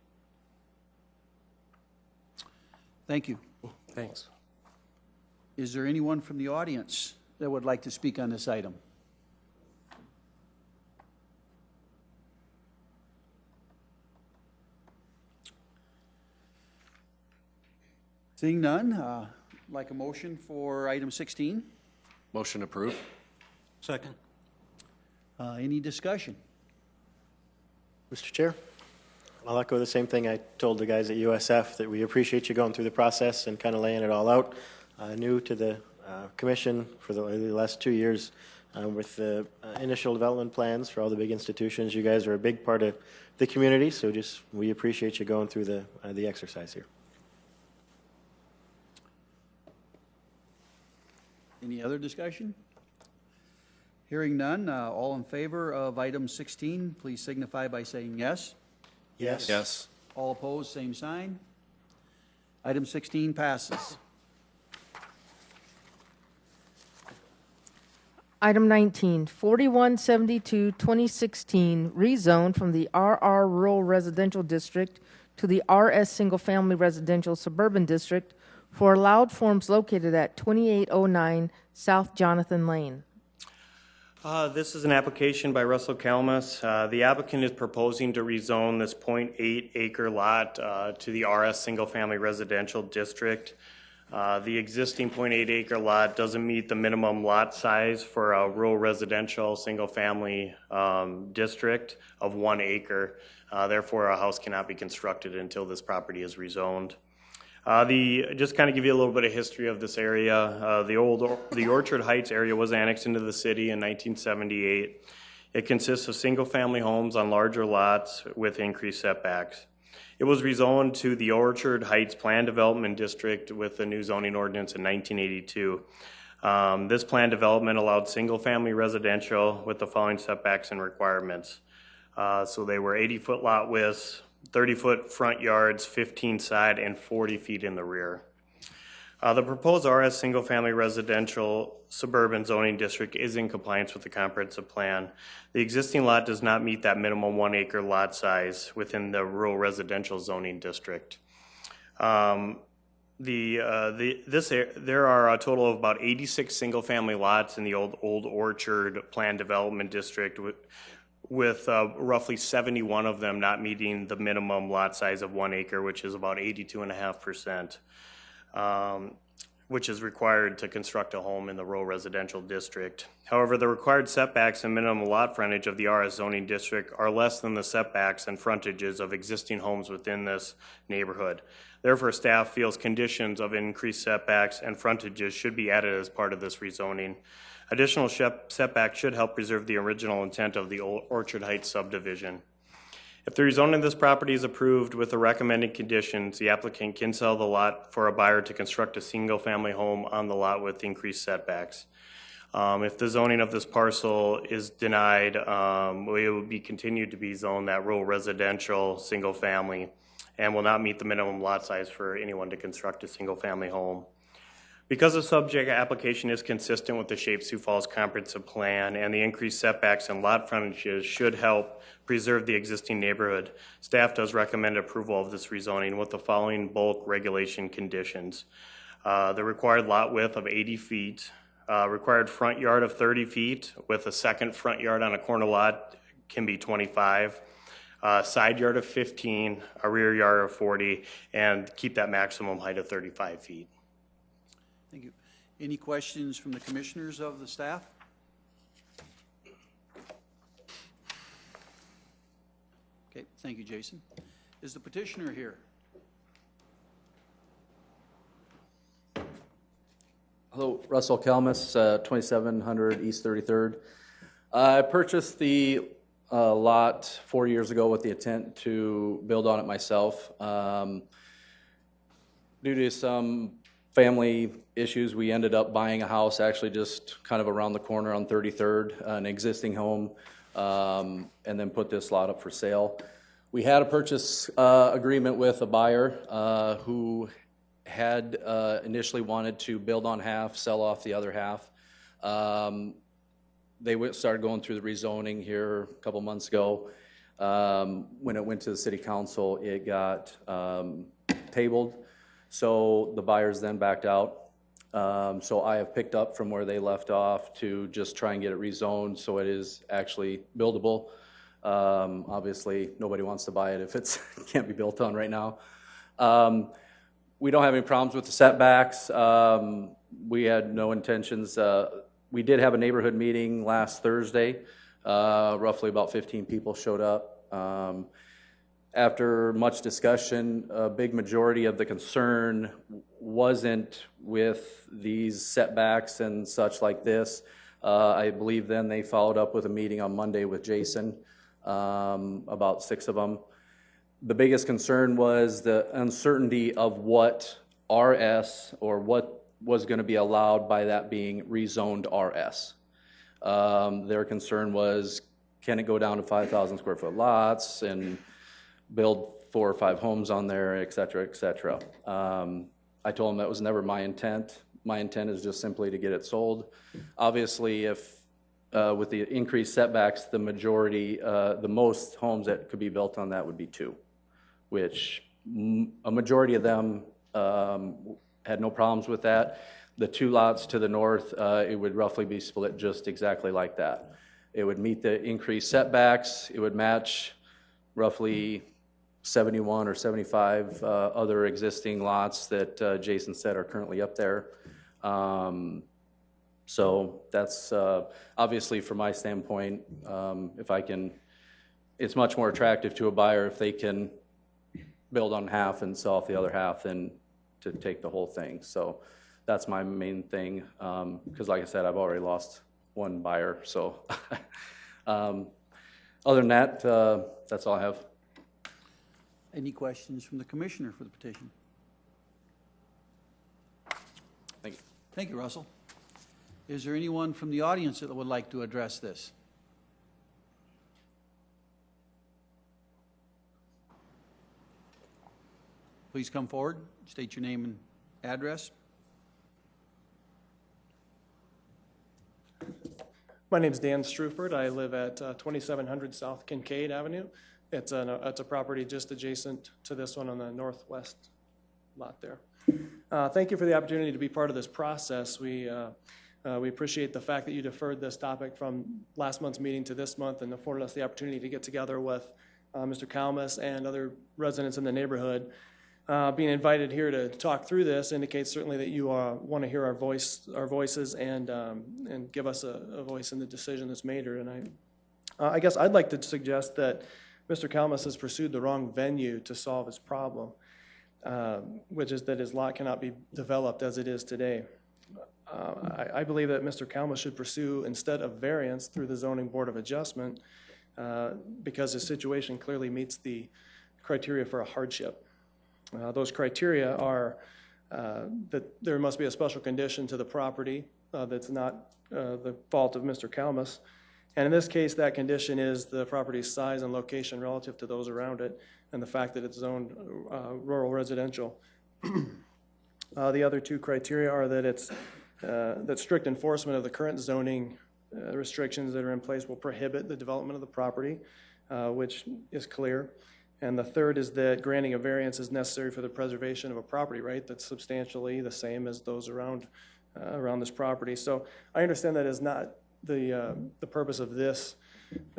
Thank you. Thanks. Is there anyone from the audience that would like to speak on this item? Seeing none, like a motion for item 16? Motion approved. Second. Any discussion? Mr. Chair, I'll echo the same thing I told the guys at USF, that we appreciate you going through the process and kind of laying it all out. New to the commission for the last 2 years with the initial development plans for all the big institutions. You guys are a big part of the community, so we appreciate you going through the exercise here. Any other discussion? Hearing none, all in favor of item 16, please signify by saying yes. Yes. Yes. All opposed, same sign. Item 16 passes. Item 19, 4172, 2016, rezone from the RR Rural Residential District to the RS Single Family Residential Suburban District for allowed forms located at 2809 South Jonathan Lane. This is an application by Russell Kalmus. The applicant is proposing to rezone this 0.8 acre lot to the RS Single Family Residential District. The existing 0.8 acre lot doesn't meet the minimum lot size for a rural residential single family district of 1 acre. Therefore, a house cannot be constructed until this property is rezoned. Just kind of give you a little bit of history of this area. The Orchard Heights area was annexed into the city in 1978. It consists of single family homes on larger lots with increased setbacks. It was rezoned to the Orchard Heights Plan Development District with the new zoning ordinance in 1982. This plan development allowed single-family residential with the following setbacks and requirements. So they were 80-foot lot widths, 30-foot front yards, 15 side, and 40 feet in the rear. The proposed RS single-family residential suburban zoning district is in compliance with the comprehensive plan. The existing lot does not meet that minimum 1 acre lot size within the rural residential zoning district. There are a total of about 86 single-family lots in the old Orchard Plan Development District, with roughly 71 of them not meeting the minimum lot size of 1 acre, which is about 82.5%. Which is required to construct a home in the rural residential district. However, the required setbacks and minimum lot frontage of the RS zoning district are less than the setbacks and frontages of existing homes within this neighborhood. Therefore, staff feels conditions of increased setbacks and frontages should be added as part of this rezoning. Additional setbacks should help preserve the original intent of the Orchard Heights subdivision. If the rezoning of this property is approved with the recommended conditions, the applicant can sell the lot for a buyer to construct a single-family home on the lot with increased setbacks. If the zoning of this parcel is denied, it will be continued to be zoned that rural residential single-family and will not meet the minimum lot size for anyone to construct a single-family home. Because the subject application is consistent with the Shape Sioux Falls Comprehensive Plan and the increased setbacks and lot frontages should help preserve the existing neighborhood, staff does recommend approval of this rezoning with the following bulk regulation conditions. The required lot width of 80 feet, required front yard of 30 feet with a second front yard on a corner lot can be 25, side yard of 15, a rear yard of 40, and keep that maximum height of 35 feet. Thank you. Any questions from the commissioners of the staff? Okay, thank you, Jason. Is the petitioner here? Hello, Russell Kalmus, 2700 East 33rd. I purchased the lot 4 years ago with the intent to build on it myself. Due to some family issues, we ended up buying a house actually just kind of around the corner on 33rd, an existing home, and then put this lot up for sale. We had a purchase agreement with a buyer who had initially wanted to build on half, sell off the other half. They started going through the rezoning here a couple months ago. When it went to the city council, it got tabled. So the buyers then backed out. So I have picked up from where they left off to just try and get it rezoned so it is actually buildable. Obviously, nobody wants to buy it if it can't be built on right now. We don't have any problems with the setbacks. We had no intentions. We did have a neighborhood meeting last Thursday. Roughly about 15 people showed up. After much discussion, a big majority of the concern wasn't with these setbacks and such like this. I believe then they followed up with a meeting on Monday with Jason, about 6 of them. The biggest concern was the uncertainty of what RS or what was going to be allowed by that being rezoned RS. Their concern was, can it go down to 5,000 square foot lots and build 4 or 5 homes on there, et cetera, et cetera. I told them that was never my intent. My intent is just simply to get it sold. Obviously, if with the increased setbacks, the majority, the most homes that could be built on that would be 2, which a majority of them had no problems with that. The 2 lots to the north, it would roughly be split just exactly like that. It would meet the increased setbacks. It would match roughly 71 or 75 other existing lots that Jason said are currently up there. So that's obviously from my standpoint, if I can, it's much more attractive to a buyer if they can build on half and sell off the other half than to take the whole thing. So that's my main thing, because like I said, I've already lost 1 buyer. So other than that, that's all I have. Any questions from the commissioner for the petition? Thank you. Thank you, Russell. Is there anyone from the audience that would like to address this? Please come forward, state your name and address. My name's Dan Struford. I live at 2700 South Kincaid Avenue. It's a property just adjacent to this one on the northwest lot there. Thank you for the opportunity to be part of this process. We appreciate the fact that you deferred this topic from last month's meeting to this month and afforded us the opportunity to get together with Mr. Kalmus and other residents in the neighborhood. Being invited here to talk through this indicates certainly that you want to hear our voices and give us a voice in the decision that's made here tonight. I guess I'd like to suggest that Mr. Kalmus has pursued the wrong venue to solve his problem, which is that his lot cannot be developed as it is today. I believe that Mr. Kalmus should pursue, instead of variance, through the Zoning Board of Adjustment, because his situation clearly meets the criteria for a hardship. Those criteria are that there must be a special condition to the property that's not the fault of Mr. Kalmus. And in this case, that condition is the property's size and location relative to those around it, and the fact that it's zoned rural residential. The other two criteria are that it's that strict enforcement of the current zoning restrictions that are in place will prohibit the development of the property, which is clear. And the third is that granting a variance is necessary for the preservation of a property right that's substantially the same as those around this property. So I understand that is not the purpose of this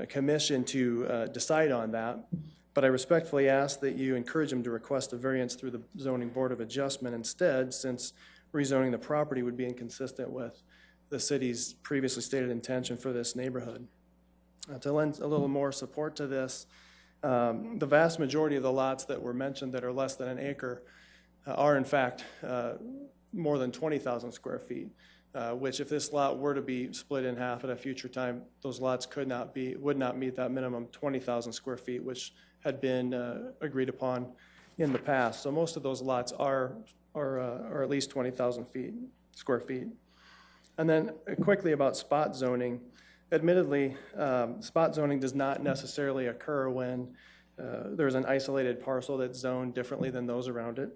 commission to decide on that, but I respectfully ask that you encourage him to request a variance through the Zoning Board of Adjustment instead, since rezoning the property would be inconsistent with the city's previously stated intention for this neighborhood. To lend a little more support to this, the vast majority of the lots that were mentioned that are less than an acre are in fact more than 20,000 square feet, which if this lot were to be split in half at a future time, those lots would not meet that minimum 20,000 square feet, which had been agreed upon in the past. So most of those lots are at least 20,000 square feet. And then quickly about spot zoning. Admittedly, spot zoning does not necessarily occur when there's an isolated parcel that's zoned differently than those around it.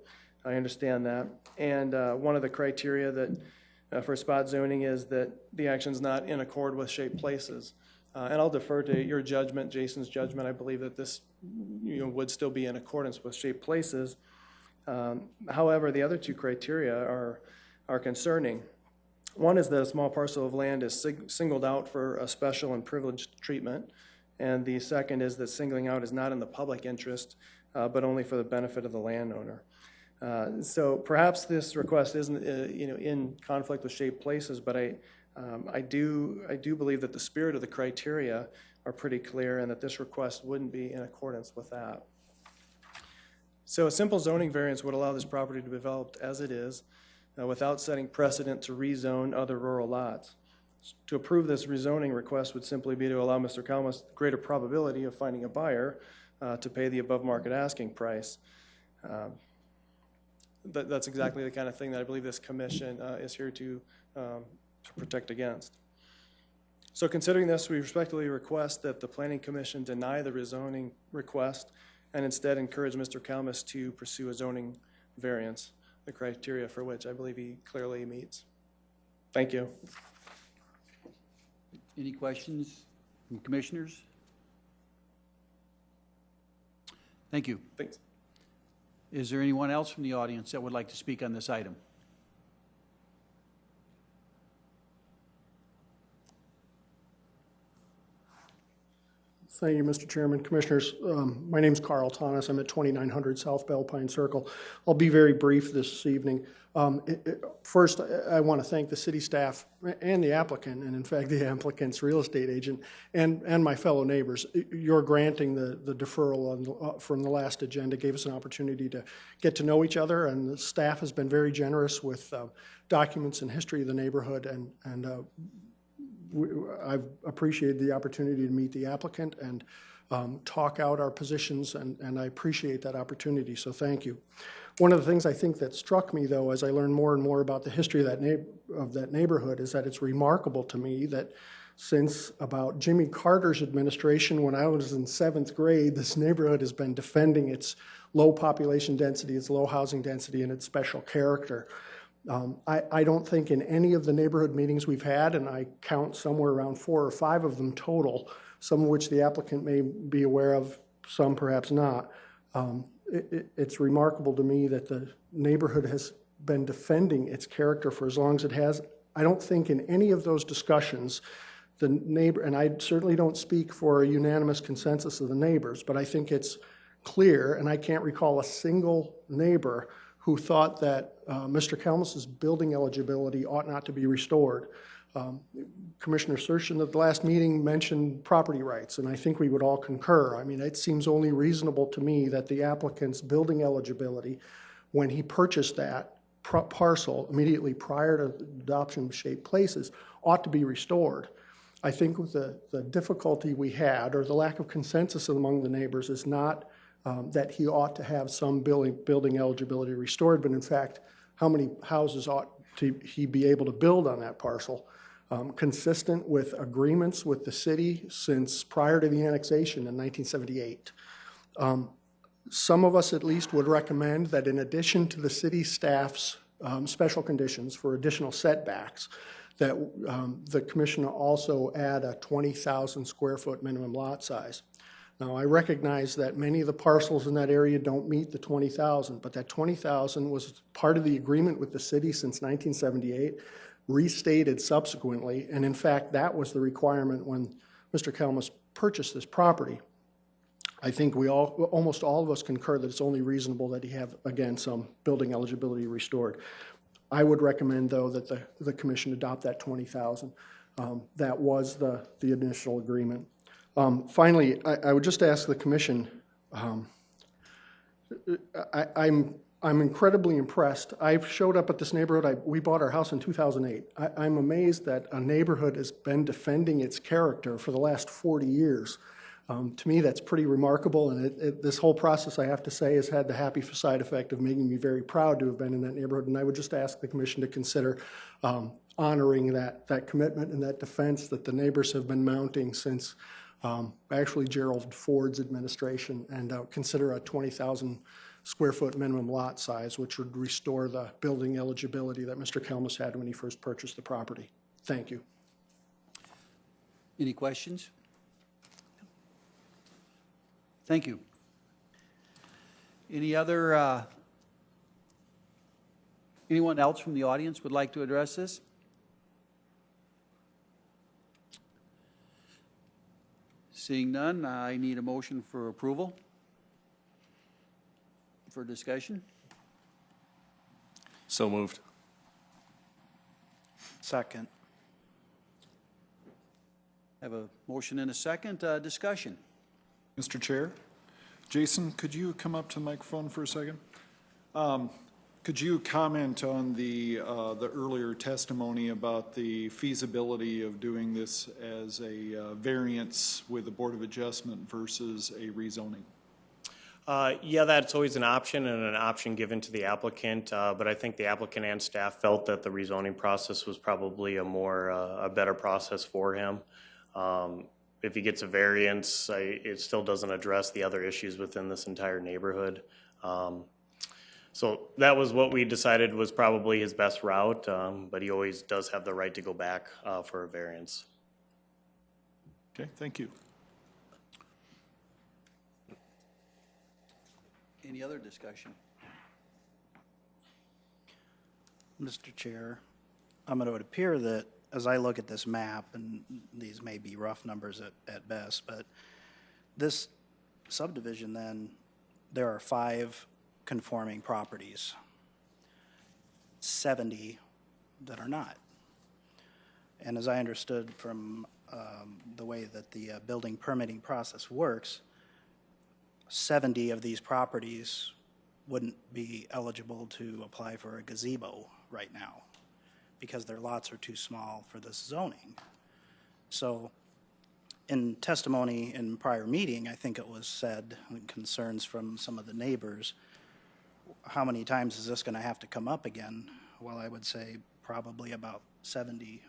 I understand that. And one of the criteria that for spot zoning is that the action's not in accord with shaped places. And I'll defer to your judgment, Jason's judgment. I believe that this would still be in accordance with shaped places. However, the other two criteria are concerning. One is that a small parcel of land is singled out for a special and privileged treatment, and the second is that singling out is not in the public interest, but only for the benefit of the landowner. So perhaps this request isn't in conflict with shaped places, but I do believe that the spirit of the criteria are pretty clear, and that this request wouldn't be in accordance with that. So a simple zoning variance would allow this property to be developed as it is, without setting precedent to rezone other rural lots. To approve this rezoning request would simply be to allow Mr. Kalmus greater probability of finding a buyer to pay the above market asking price. That's exactly the kind of thing that I believe this commission is here to protect against. So considering this, we respectfully request that the Planning Commission deny the rezoning request and instead encourage Mr. Kalmus to pursue a zoning variance, the criteria for which I believe he clearly meets. Thank you. Any questions from commissioners? Thank you. Thanks. Is there anyone else from the audience that would like to speak on this item? Thank you, Mr. Chairman. Commissioners, my name is Carl Thomas. I'm at 2900 South Belpine Circle. I'll be very brief this evening. First, I want to thank the city staff and the applicant, and in fact the applicant's real estate agent, and my fellow neighbors. Your granting the deferral from the last agenda gave us an opportunity to get to know each other, and the staff has been very generous with documents and history of the neighborhood, and I've appreciated the opportunity to meet the applicant and talk out our positions, and I appreciate that opportunity, so thank you. One of the things I think that struck me, though, as I learned more and more about the history of that neighborhood is that it's remarkable to me that Since about Jimmy Carter's administration, when I was in 7th grade, this neighborhood has been defending its low population density, its low housing density, and its special character. I don't think in any of the neighborhood meetings we've had, and I count somewhere around 4 or 5 of them total, some of which the applicant may be aware of, some perhaps not. It's remarkable to me that the neighborhood has been defending its character for as long as it has. I don't think in any of those discussions, the neighbor, and I certainly don't speak for a unanimous consensus of the neighbors, but I think it's clear, and I can't recall a single neighbor who thought that Mr. Kelmus's building eligibility ought not to be restored. Commissioner Sershin at the last meeting mentioned property rights, and I think we would all concur. I mean, it seems only reasonable to me that the applicant's building eligibility, when he purchased that parcel immediately prior to adoption of shaped places, ought to be restored. I think with the difficulty we had, or the lack of consensus among the neighbors, is not that he ought to have some building eligibility restored, but in fact, how many houses ought he be able to build on that parcel, consistent with agreements with the city since prior to the annexation in 1978. Some of us at least would recommend that in addition to the city staff's special conditions for additional setbacks, that the commission also add a 20,000 square foot minimum lot size. Now, I recognize that many of the parcels in that area don't meet the 20,000, but that 20,000 was part of the agreement with the city since 1978, restated subsequently, and in fact, that was the requirement when Mr. Kelmus purchased this property. I think almost all of us concur that it's only reasonable that he have, again, some building eligibility restored. I would recommend, though, that the commission adopt that 20,000. That was the initial agreement. Finally, I would just ask the commission, I'm incredibly impressed. I showed up at this neighborhood. We bought our house in 2008. I'm amazed that a neighborhood has been defending its character for the last 40 years. To me, that's pretty remarkable, and this whole process, I have to say, has had the happy side effect of making me very proud to have been in that neighborhood, and I would just ask the commission to consider honoring that commitment and that defense that the neighbors have been mounting since actually Gerald Ford's administration, and consider a 20,000 square foot minimum lot size, which would restore the building eligibility that Mr. Kelmus had when he first purchased the property. Thank you. Any questions? Thank you. Any other, anyone else from the audience would like to address this? Seeing none, I need a motion for approval for discussion. So moved. Second. Have a motion and a second. Discussion. Mr. Chair, Jason, could you come up to the microphone for a second? Could you comment on the earlier testimony about the feasibility of doing this as a variance with the Board of Adjustment versus a rezoning? Yeah, that's always an option and an option given to the applicant, but I think the applicant and staff felt that the rezoning process was probably a better process for him. If he gets a variance, it still doesn't address the other issues within this entire neighborhood. So that was what we decided was probably his best route, but he always does have the right to go back for a variance. Okay, thank you. Any other discussion? Mr. Chair, it would appear that as I look at this map, and these may be rough numbers at best, but this subdivision then, there are 5 conforming properties, 70 that are not. And as I understood from the way that the building permitting process works, 70 of these properties wouldn't be eligible to apply for a gazebo right now because their lots are too small for this zoning. So in testimony in prior meeting, I think it was said, concerns from some of the neighbors, how many times is this going to have to come up again? Well, I would say probably about 70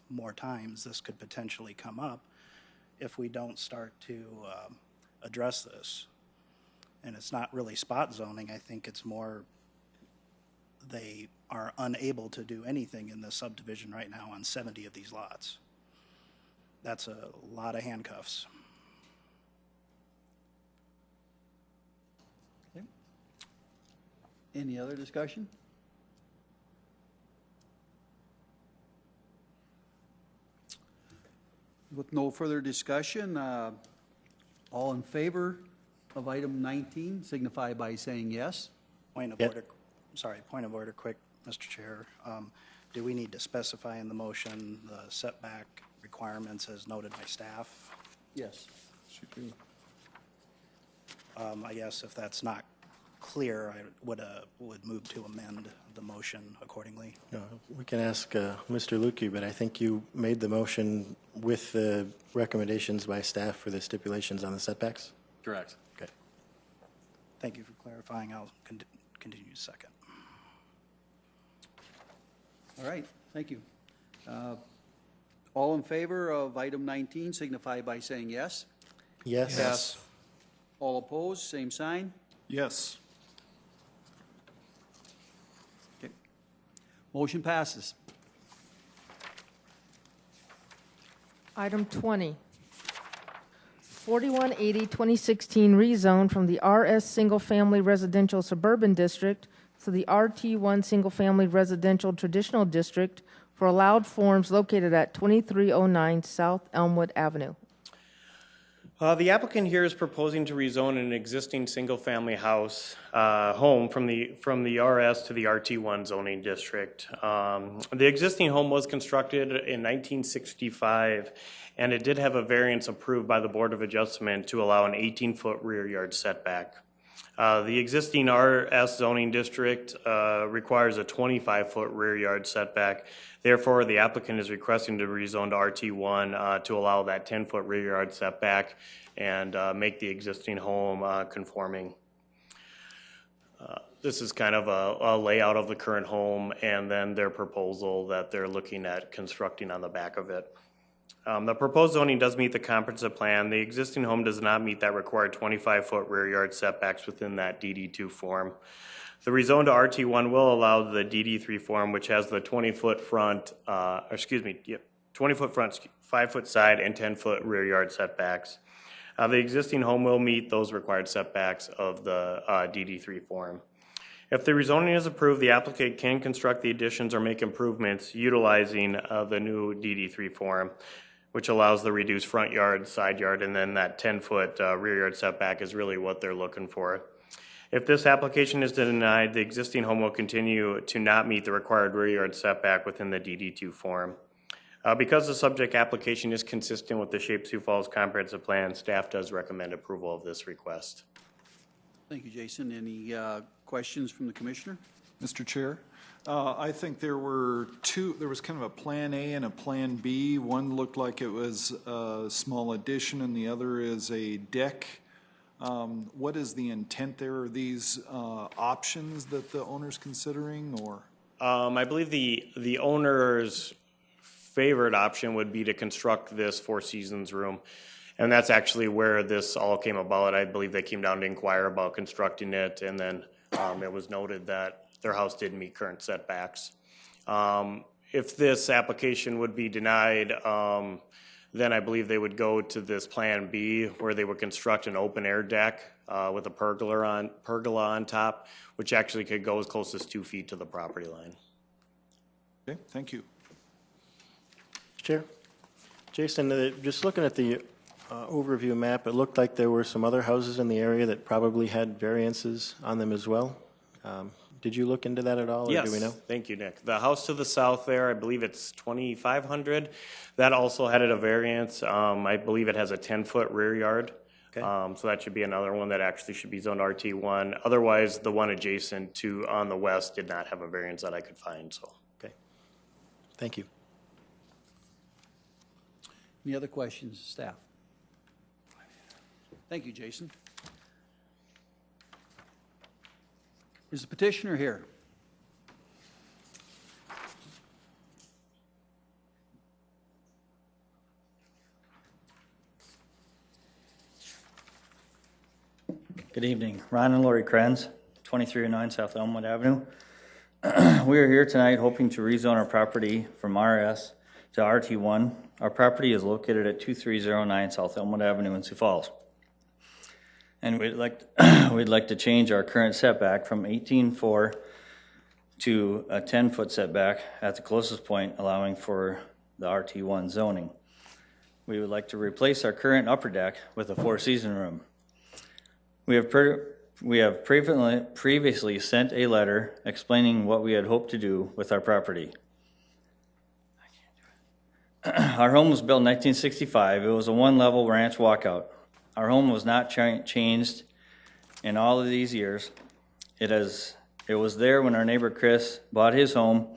more times this could potentially come up if we don't start to address this. And it's not really spot zoning. I think it's more they are unable to do anything in the subdivision right now on 70 of these lots. That's a lot of handcuffs. Okay. Any other discussion? With no further discussion, all in favor of item 19 signify by saying yes. Point of order, sorry, point of order quick, Mr. Chair. Do we need to specify in the motion the setback requirements as noted by staff? Yes. I guess if that's not clear, I would move to amend the motion accordingly. We can ask Mr. Lukey, but I think you made the motion with the recommendations by staff for the stipulations on the setbacks? Correct. Okay. Thank you for clarifying. I'll continue second. All right, thank you. All in favor of item 19 signify by saying yes. Yes. Yes. All opposed, same sign. Yes. Okay. Motion passes. Item 20, 4180 2016 rezone from the RS Single Family Residential Suburban District to the RT1 Single Family Residential Traditional District for allowed forms located at 2309 South Elmwood Avenue. The applicant here is proposing to rezone an existing single-family house home from the RS to the RT1 zoning district. The existing home was constructed in 1965, and it did have a variance approved by the Board of Adjustment to allow an 18-foot rear yard setback. The existing RS zoning district requires a 25-foot rear yard setback. Therefore, the applicant is requesting to rezone to RT1 to allow that 10-foot rear yard setback and make the existing home conforming. This is kind of a layout of the current home and then their proposal that they're looking at constructing on the back of it. The proposed zoning does meet the comprehensive plan. The existing home does not meet that required 25-foot rear yard setbacks within that DD2 form. The rezone to RT1 will allow the DD3 form, which has the 20-foot front, 20-foot front, 5-foot side, and 10-foot rear yard setbacks. The existing home will meet those required setbacks of the DD3 form. If the rezoning is approved, the applicant can construct the additions or make improvements utilizing the new DD3 form, which allows the reduced front yard, side yard, and then that 10-foot rear yard setback is really what they're looking for. If this application is denied, the existing home will continue to not meet the required rear yard setback within the DD2 form. Because the subject application is consistent with the Shape Sioux Falls Comprehensive Plan, staff does recommend approval of this request. Thank you, Jason. Any questions from the commissioner? Mr. Chair, I think there was kind of a Plan A and a Plan B. One looked like it was a small addition and the other is a deck. What is the intent there? Are these options that the owner's considering, or? I believe the owner's favorite option would be to construct this Four Seasons room. And that's actually where this all came about. I believe they came down to inquire about constructing it, and then it was noted that their house didn't meet current setbacks. If this application would be denied, then I believe they would go to this Plan B, where they would construct an open-air deck with a pergola on top, which actually could go as close as 2 feet to the property line. Okay, thank you. Chair? Jason, just looking at the overview map, it looked like there were some other houses in the area that probably had variances on them as well. Did you look into that at all, or Yes, do we know? thank you, Nick. The house to the south there, I believe it's 2,500. That also had a variance. I believe it has a 10-foot rear yard. Okay. So that should be another one that actually should be zoned RT1. Otherwise, the one adjacent to on the west did not have a variance that I could find. So, okay. Thank you. Any other questions, staff? Thank you, Jason. Is the petitioner here? Good evening. Ron and Lori Krenz, 2309 South Elmwood Avenue. We are here tonight hoping to rezone our property from RS to RT1. Our property is located at 2309 South Elmwood Avenue in Sioux Falls. And we'd like to change our current setback from 18.4 to a 10-foot setback at the closest point, allowing for the RT1 zoning. We would like to replace our current upper deck with a four-season room. We have previously sent a letter explaining what we had hoped to do with our property. Our home was built in 1965. It was a one-level ranch walkout. Our home was not changed in all of these years. It was there when our neighbor Chris bought his home,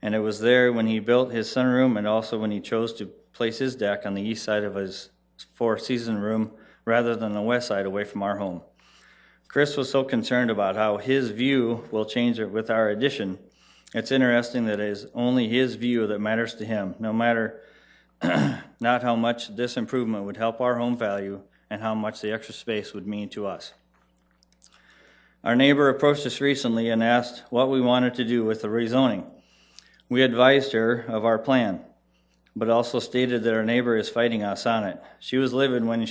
and it was there when he built his sunroom and also when he chose to place his deck on the east side of his four-season room rather than the west side away from our home. Chris was so concerned about how his view will change with our addition. It's interesting that it is only his view that matters to him, no matter not how much this improvement would help our home value and how much the extra space would mean to us. Our neighbor approached us recently and asked what we wanted to do with the rezoning. We advised her of our plan, but also stated that our neighbor is fighting us on it. She was livid when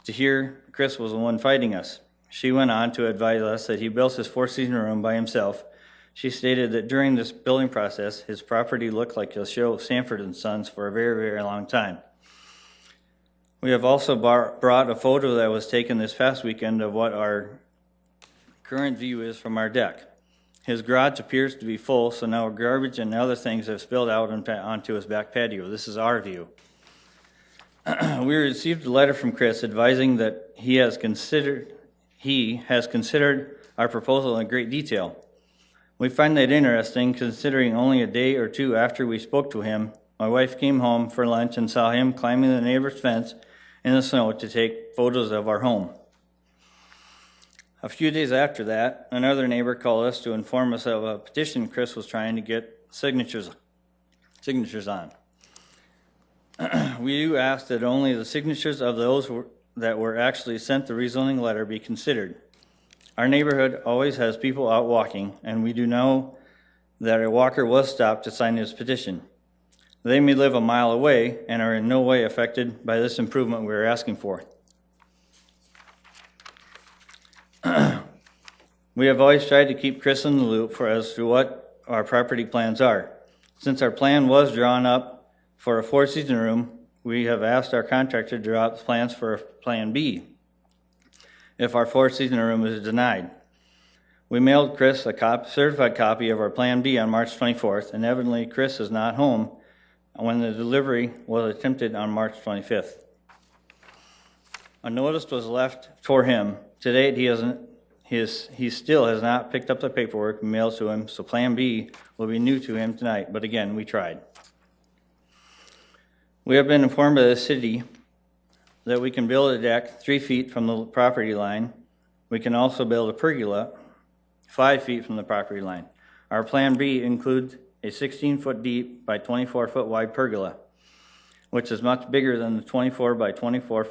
to hear Chris was the one fighting us. She went on to advise us that he built his four-season room by himself. She stated that during this building process, his property looked like a show of Sanford & Sons for a very, very long time. We have also brought a photo that was taken this past weekend of what our current view is from our deck. His garage appears to be full, so now garbage and other things have spilled out onto his back patio. This is our view. We received a letter from Chris advising that he has considered our proposal in great detail. We find that interesting, considering only a day or two after we spoke to him, my wife came home for lunch and saw him climbing the neighbor's fence in the snow to take photos of our home. A few days after that, another neighbor called us to inform us of a petition Chris was trying to get signatures on. We do ask that only the signatures of those that were actually sent the rezoning letter be considered. Our neighborhood always has people out walking, and we do know that a walker was stopped to sign his petition. They may live a mile away and are in no way affected by this improvement we are asking for. We have always tried to keep Chris in the loop as to what our property plans are. Since our plan was drawn up for a four-season room, we have asked our contractor to draw up plans for Plan B if our four-season room is denied. We mailed Chris a certified copy of our Plan B on March 24th, and evidently Chris is not home when the delivery was attempted on March 25th. A notice was left for him. To date, he still has not picked up the paperwork mailed to him, so Plan B will be new to him tonight, but again, we tried. We have been informed by the city that we can build a deck 3 feet from the property line. We can also build a pergola 5 feet from the property line. Our Plan B includes a 16-foot deep by 24-foot wide pergola, which is much bigger than the 12 by 24,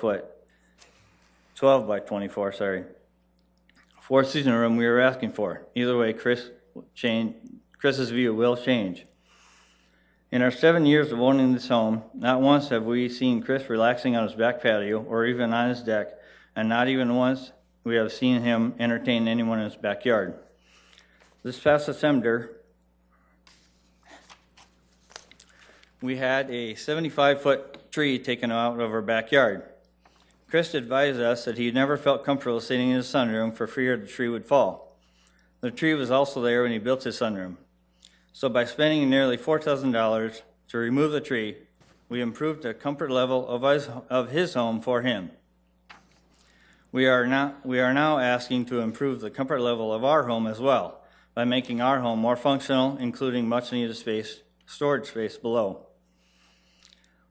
four-season room we are asking for. Either way, Chris's view will change. In our 7 years of owning this home, not once have we seen Chris relaxing on his back patio or even on his deck, and not even once we have seen him entertain anyone in his backyard. This past December, we had a 75-foot tree taken out of our backyard. Chris advised us that he never felt comfortable sitting in his sunroom for fear the tree would fall. The tree was also there when he built his sunroom. So by spending nearly $4,000 to remove the tree, we improved the comfort level of his home for him. We are now asking to improve the comfort level of our home as well by making our home more functional, including much needed storage space below.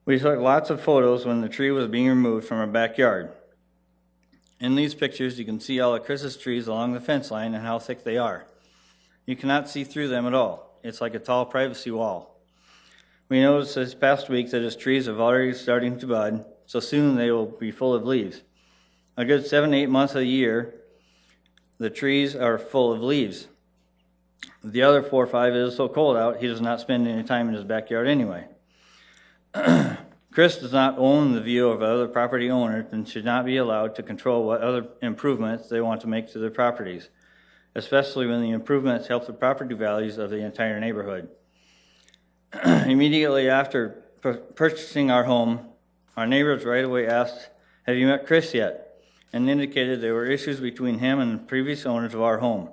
We took lots of photos when the tree was being removed from our backyard. In these pictures, you can see all of Chris's trees along the fence line and how thick they are. You cannot see through them at all. It's like a tall privacy wall. We noticed this past week that his trees are already starting to bud, so soon they will be full of leaves. a good 7 to 8 months of the year, the trees are full of leaves. The other 4 or 5, it is so cold out, he does not spend any time in his backyard anyway. Chris does not own the view of other property owners and should not be allowed to control what other improvements they want to make to their properties, especially when the improvements help the property values of the entire neighborhood. Immediately after purchasing our home, our neighbors right away asked, "Have you met Chris yet?" and indicated there were issues between him and the previous owners of our home.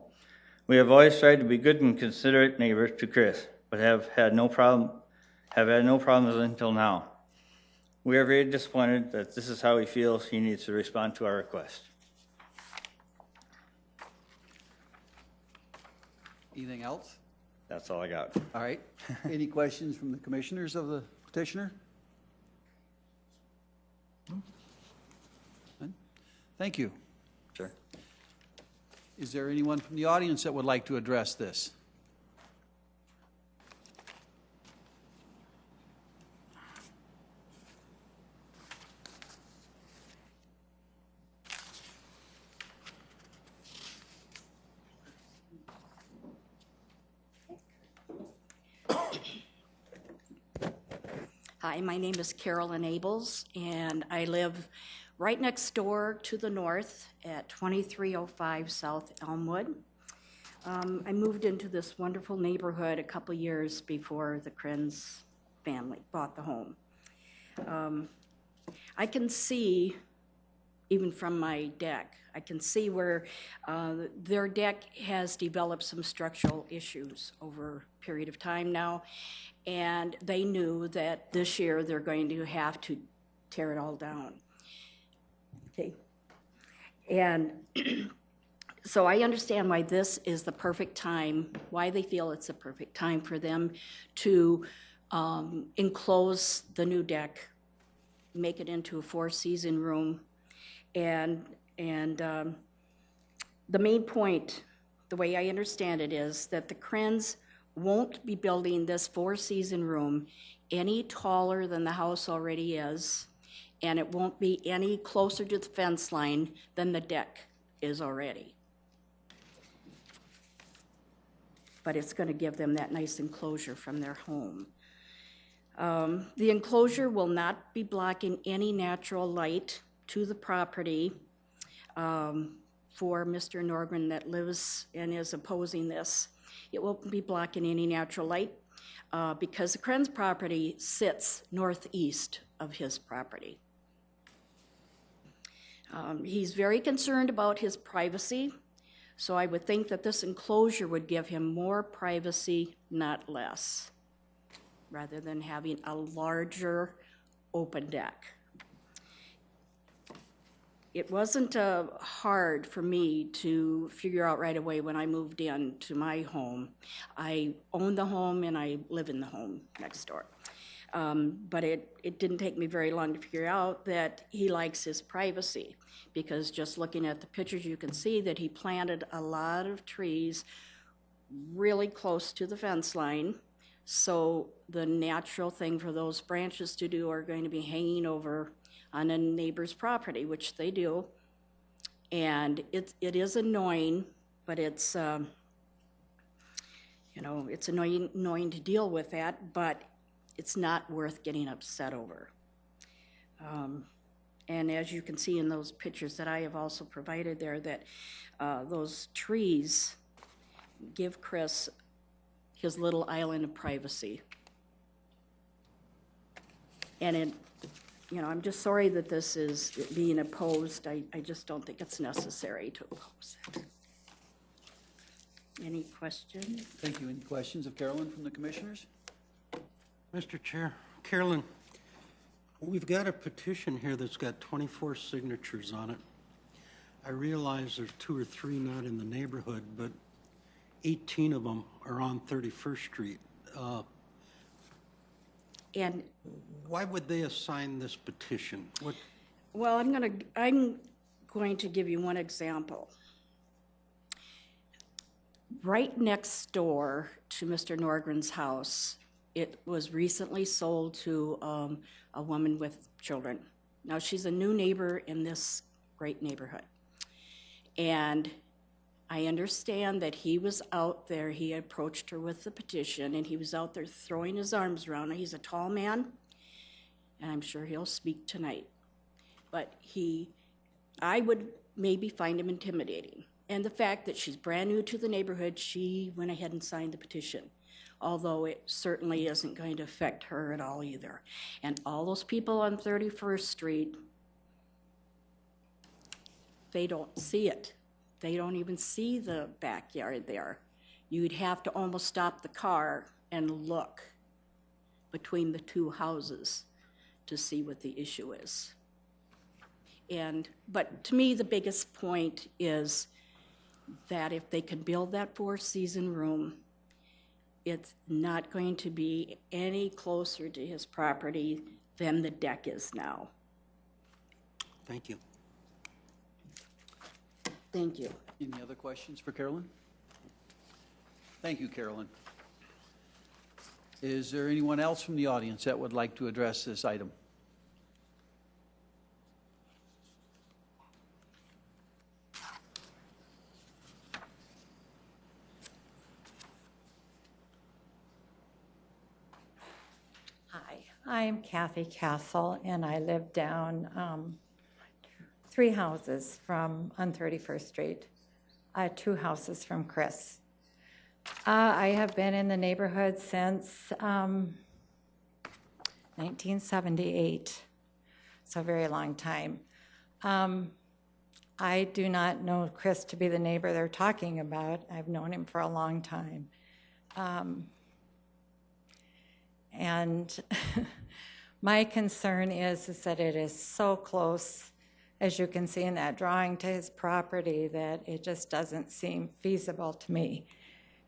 We have always tried to be good and considerate neighbors to Chris, but have had no problems until now. We are very disappointed that this is how he feels he needs to respond to our request. Anything else? That's all I got. All right. Any questions from the commissioners of the petitioner? None? Thank you. Sure. Is there anyone from the audience that would like to address this? Hi, my name is Carolyn Abels, and I live right next door to the north at 2305 South Elmwood. I moved into this wonderful neighborhood a couple years before the Krenz family bought the home. I can see, even from my deck, I can see where their deck has developed some structural issues over a period of time now, and they knew that this year they're going to have to tear it all down. Okay. And so I understand why this is the perfect time, why they feel it's the perfect time for them to enclose the new deck, make it into a 4-season room, and the main point, the way I understand it, is that the Krenz won't be building this 4-season room any taller than the house already is, and it won't be any closer to the fence line than the deck is already. But it's going to give them that nice enclosure from their home. The enclosure will not be blocking any natural light to the property. For Mr. Norgren that lives and is opposing this, it won't be blocking any natural light because the Krenz property sits northeast of his property. He's very concerned about his privacy, so I would think that this enclosure would give him more privacy, not less, rather than having a larger open deck. It wasn't hard for me to figure out right away when I moved into my home. I own the home and I live in the home next door. But it didn't take me very long to figure out that he likes his privacy, because just looking at the pictures you can see that he planted a lot of trees really close to the fence line. So the natural thing for those branches to do are going to be hanging over on a neighbor's property, which they do. And it is annoying, but it's, it's annoying to deal with that, but it's not worth getting upset over. And as you can see in those pictures that I have also provided there, that those trees give Chris his little island of privacy. And I'm just sorry that this is being opposed. I just don't think it's necessary to oppose it. Any questions? Thank you. Any questions of Carolyn from the commissioners? Mr. Chair, Carolyn, we've got a petition here that's got 24 signatures on it. I realize there's 2 or 3 not in the neighborhood, but 18 of them are on 31st Street. And why would they assign this petition? Well, I'm going to give you one example. Right next door to Mr. Norgren's house, it was recently sold to a woman with children. Now, she's a new neighbor in this great neighborhood. And I understand that he was out there, he approached her with the petition, and he was out there throwing his arms around her. He's a tall man, and I'm sure he'll speak tonight. But I would maybe find him intimidating. And the fact that she's brand new to the neighborhood, she went ahead and signed the petition, although it certainly isn't going to affect her at all either. And all those people on 31st Street, they don't see it. They don't even see the backyard there. You'd have to almost stop the car and look between the two houses to see what the issue is. But to me, the biggest point is that if they can build that four-season room, it's not going to be any closer to his property than the deck is now. Thank you. Thank you. Any other questions for Carolyn? Thank you, Carolyn. Is there anyone else from the audience that would like to address this item? Hi, I'm Kathy Castle, and I live down 3 houses from on 31st Street, 2 houses from Chris. I have been in the neighborhood since 1978, so a very long time. I do not know Chris to be the neighbor they're talking about. I've known him for a long time. And my concern is that it is so close, as you can see in that drawing, to his property that it just doesn't seem feasible to me.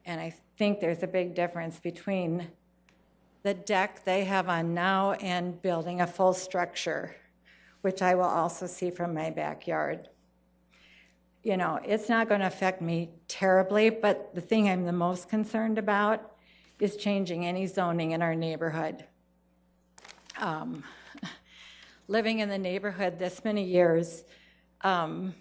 And I think there's a big difference between the deck they have on now and building a full structure, which I will also see from my backyard. You know, it's not going to affect me terribly, but the thing I'm the most concerned about is changing any zoning in our neighborhood. Living in the neighborhood this many years, I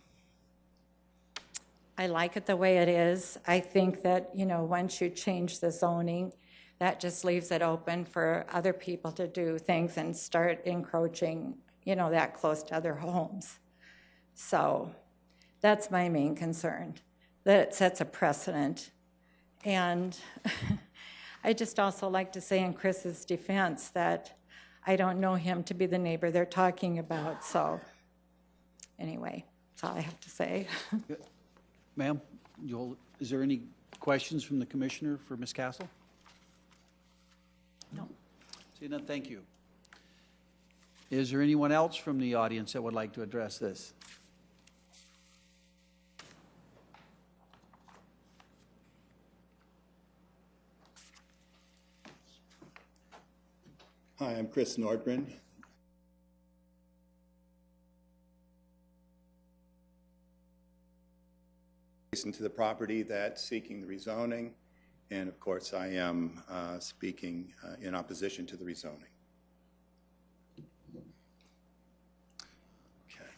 like it the way it is. I think that, you know, once you change the zoning, that just leaves it open for other people to do things and start encroaching, you know, that close to other homes. So that's my main concern, that it sets a precedent. And I just also like to say in Chris's defense that I don't know him to be the neighbor they're talking about. So anyway, that's all I have to say. Ma'am, is there any questions from the commissioner for Ms. Castle? No. Seeing none, thank you. Is there anyone else from the audience that would like to address this? Hi, I'm Chris Nordgren. Adjacent to the property that's seeking the rezoning, and of course I am speaking in opposition to the rezoning. Okay.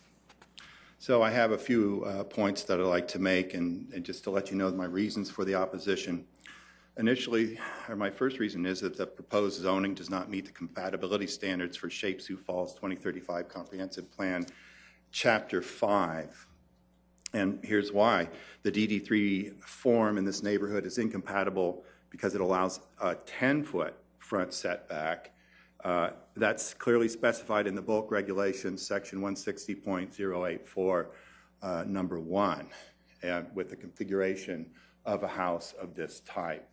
So I have a few points that I'd like to make, and just to let you know my reasons for the opposition. Initially, or my first reason is that the proposed zoning does not meet the compatibility standards for Shape Sioux Falls 2035 Comprehensive Plan, Chapter 5. And here's why. The DD3 form in this neighborhood is incompatible because it allows a 10-foot front setback. That's clearly specified in the bulk regulations, section 160.084, number 1, and with the configuration of a house of this type.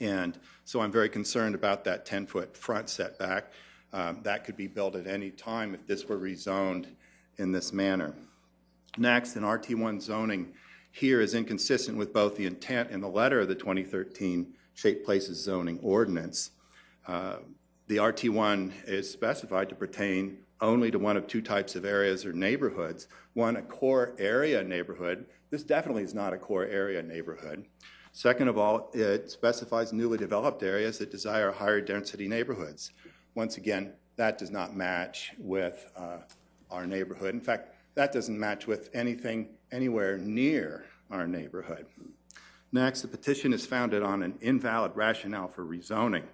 And so I'm very concerned about that 10-foot front setback. That could be built at any time if this were rezoned in this manner. Next, an RT1 zoning here is inconsistent with both the intent and the letter of the 2013 Shaped Places Zoning Ordinance. The RT1 is specified to pertain only to one of 2 types of areas or neighborhoods. One, a core area neighborhood. This definitely is not a core area neighborhood. Second of all, it specifies newly developed areas that desire higher density neighborhoods. Once again, that does not match with our neighborhood. In fact, That doesn't match with anything anywhere near our neighborhood. Next, the petition is founded on an invalid rationale for rezoning.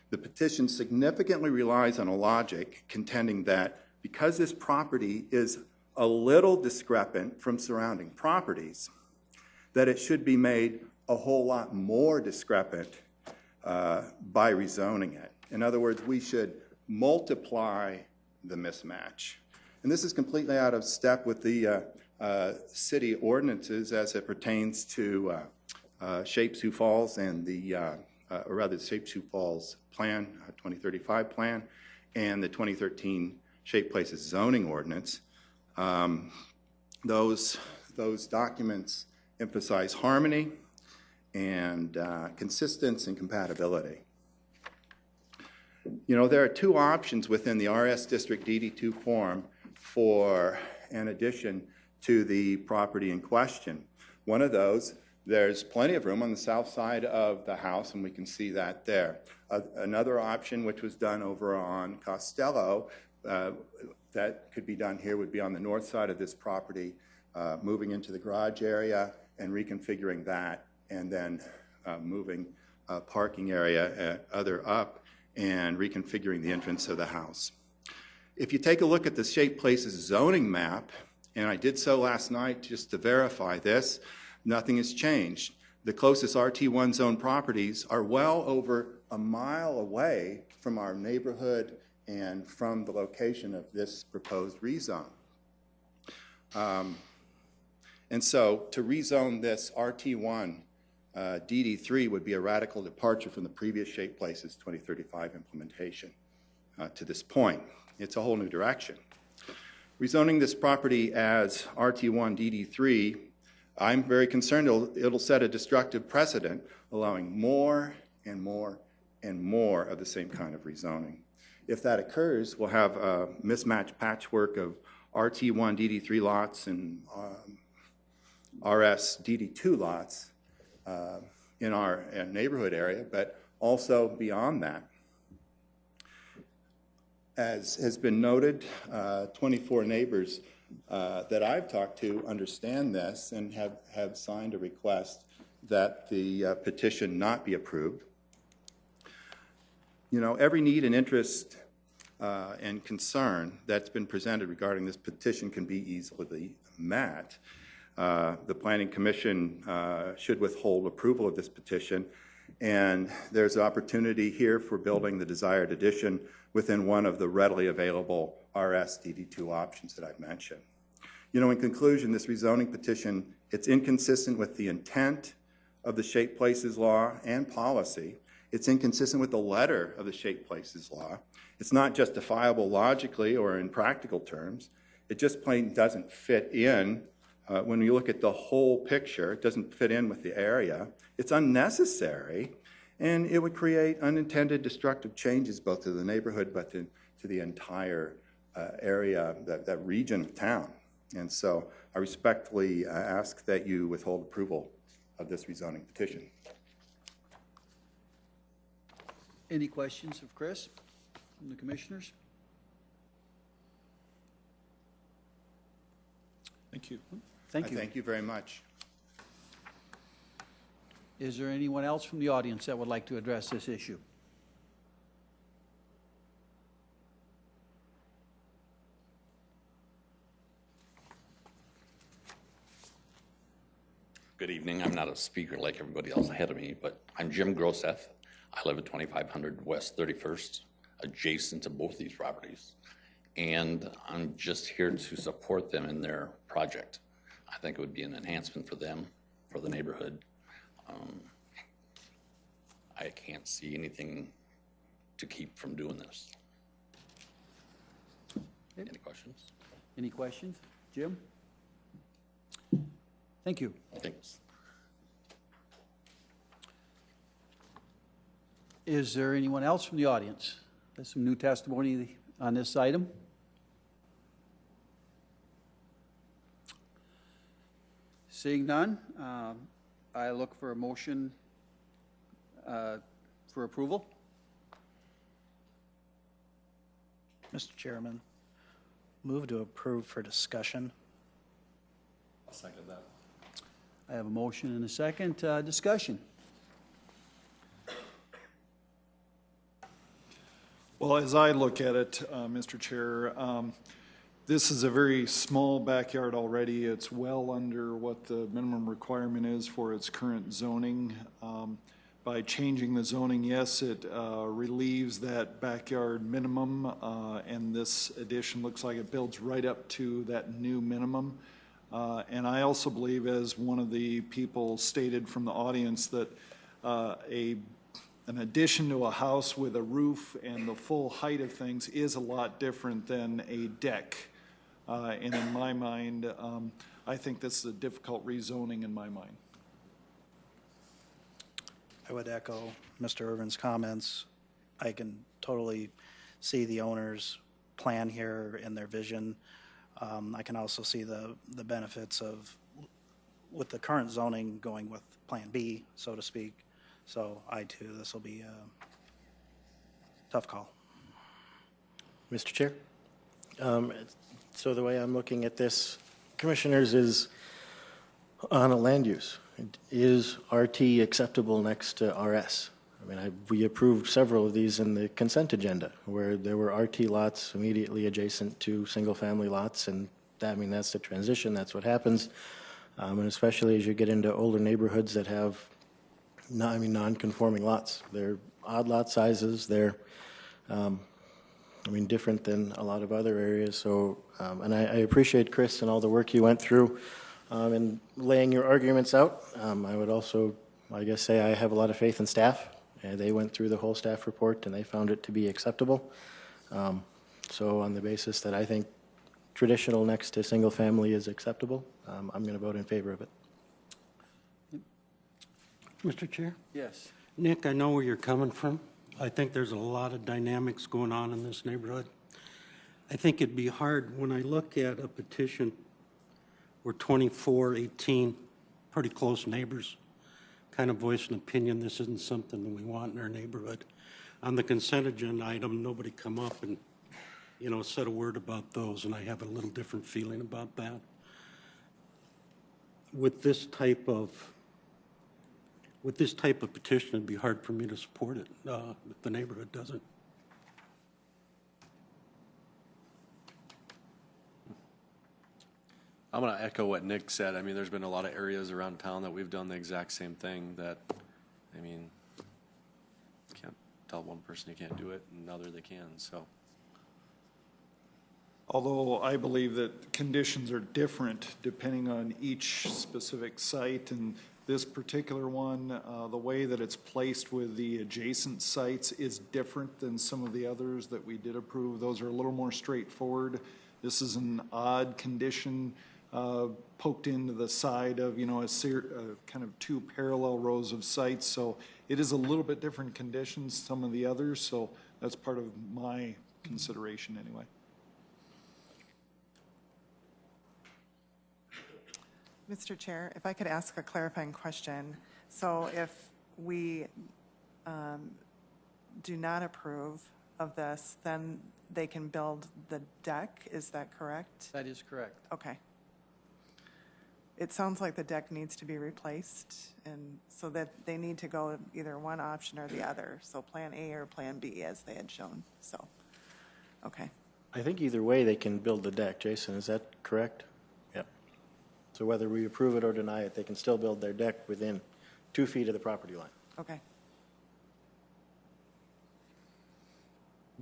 The petition significantly relies on a logic contending that because this property is a little discrepant from surrounding properties, that it should be made a whole lot more discrepant by rezoning it. In other words, we should multiply the mismatch. And this is completely out of step with the city ordinances as it pertains to Shape Sioux Falls and the, or rather the Shape Sioux Falls plan, 2035 plan, and the 2013 Shape Places zoning ordinance. Those documents emphasize harmony and consistency and compatibility. You know, there are two options within the RS District DD2 form for an addition to the property in question. One of those, there's plenty of room on the south side of the house, and we can see that there. Another option, which was done over on Costello, that could be done here, would be on the north side of this property, moving into the garage area and reconfiguring that, and then moving a parking area other up and reconfiguring the entrance of the house. If you take a look at the Shape Places zoning map, and I did so last night just to verify this, nothing has changed. The closest RT1 zone properties are well over a mile away from our neighborhood and from the location of this proposed rezone. And so to rezone this RT1 DD3 would be a radical departure from the previous Shape Places 2035 implementation to this point. It's a whole new direction. Rezoning this property as RT1 DD3, I'm very concerned it'll set a destructive precedent, allowing more and more and more of the same kind of rezoning. If that occurs, we'll have a mismatched patchwork of RT1 DD3 lots and RS DD2 lots in our neighborhood area, but also beyond that. As has been noted, 24 neighbors that I've talked to understand this and have signed a request that the petition not be approved. You know, every need and interest and concern that's been presented regarding this petition can be easily met. The Planning Commission should withhold approval of this petition, and there's an opportunity here for building the desired addition within one of the readily available RS DD2 options that I've mentioned. You know, in conclusion, this rezoning petition, it's inconsistent with the intent of the Shape Places law and policy. It's inconsistent with the letter of the Shape Places law. It's not justifiable logically or in practical terms. It just plain doesn't fit in. When you look at the whole picture, it doesn't fit in with the area. It's unnecessary, and it would create unintended destructive changes both to the neighborhood but to the entire area, that region of town. And so I respectfully ask that you withhold approval of this rezoning petition. Any questions of Chris from the commissioners? Thank you. Thank you. Thank you very much. Is there anyone else from the audience that would like to address this issue? Good evening. I'm not a speaker like everybody else ahead of me, but I'm Jim Groseth. I live at 2500 West 31st, adjacent to both these properties. And I'm just here to support them in their project. I think it would be an enhancement for them, for the neighborhood. I can't see anything to keep from doing this. Okay. Any questions? Any questions? Jim? Thank you. Thanks. Is there anyone else from the audience? There's some new testimony on this item. Seeing none, I look for a motion for approval. Mr. Chairman, move to approve for discussion I'll second that. I have a motion and a second. Discussion. Well, as I look at it, Mr. Chair, this is a very small backyard already. It's well under what the minimum requirement is for its current zoning. By changing the zoning, yes, it relieves that backyard minimum, and this addition looks like it builds right up to that new minimum. And I also believe, as one of the people stated from the audience, that an addition to a house with a roof and the full height of things is a lot different than a deck. And in my mind, I think this is a difficult rezoning in my mind. I would echo Mr. Irvin's comments. I can totally see the owner's plan here and their vision. I can also see the benefits of, with the current zoning, going with Plan B, so to speak. So I too, this will be a tough call. Mr. Chair? So the way I'm looking at this, Commissioners, is on a land use. Is RT acceptable next to RS? I mean, we approved several of these in the consent agenda where there were RT lots immediately adjacent to single-family lots, and that, I mean, that's the transition. That's what happens, and especially as you get into older neighborhoods that have, non-conforming lots. They're odd lot sizes. They're, different than a lot of other areas. So, and I appreciate Chris and all the work you went through in laying your arguments out. I would also, I guess, say I have a lot of faith in staff. They went through the whole staff report and they found it to be acceptable. So on the basis that I think traditional next to single family is acceptable, I'm going to vote in favor of it. Mr. Chair? Yes. Nick, I know where you're coming from. I think there's a lot of dynamics going on in this neighborhood. I think it'd be hard when I look at a petition where 24, 18, pretty close neighbors kind of voice an opinion this isn't something that we want in our neighborhood. On the consent agenda item, nobody come up and, said a word about those, and I have a little different feeling about that. With this type of petition, it'd be hard for me to support it if the neighborhood doesn't. I'm going to echo what Nick said. I mean, there's been a lot of areas around town that we've done the exact same thing that, can't tell one person you can't do it and another they can, so. Although I believe that conditions are different depending on each specific site, and this particular one, the way that it's placed with the adjacent sites is different than some of the others that we did approve. Those are a little more straightforward. This is an odd condition poked into the side of, kind of two parallel rows of sites. So it is a little bit different conditions, some of the others. So that's part of my consideration anyway. Mr. Chair, if I could ask a clarifying question. So if we do not approve of this, then they can build the deck, is that correct? That is correct. Okay. It sounds like the deck needs to be replaced, and so that they need to go either one option or the other, so Plan A or Plan B as they had shown, so, okay. I think either way they can build the deck. Jason, is that correct? Yep. So whether we approve it or deny it, they can still build their deck within 2 feet of the property line. Okay.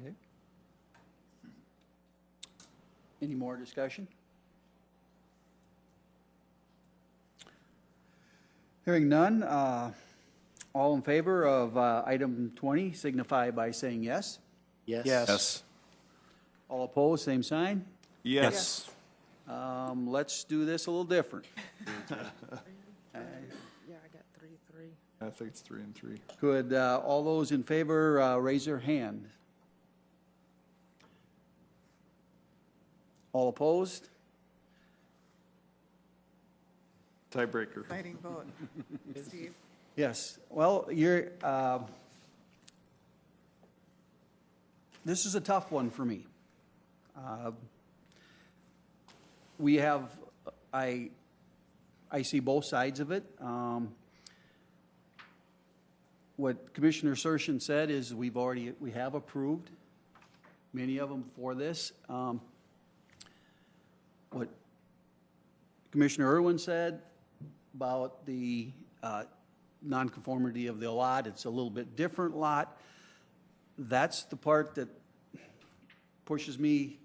Okay. Any more discussion? Hearing none, all in favor of item 20 signify by saying yes. Yes. Yes. All opposed, same sign. Yes. Let's do this a little different. Yeah, I got 3-3. I think it's 3 and 3. Could all those in favor raise their hand? All opposed? Tiebreaker. Exciting vote. Steve? Yes. Well, this is a tough one for me. I I see both sides of it. What Commissioner Sershin said is we have approved many of them for this. What Commissioner Irwin said about the nonconformity of the lot, it's a little bit different lot. That's the part that pushes me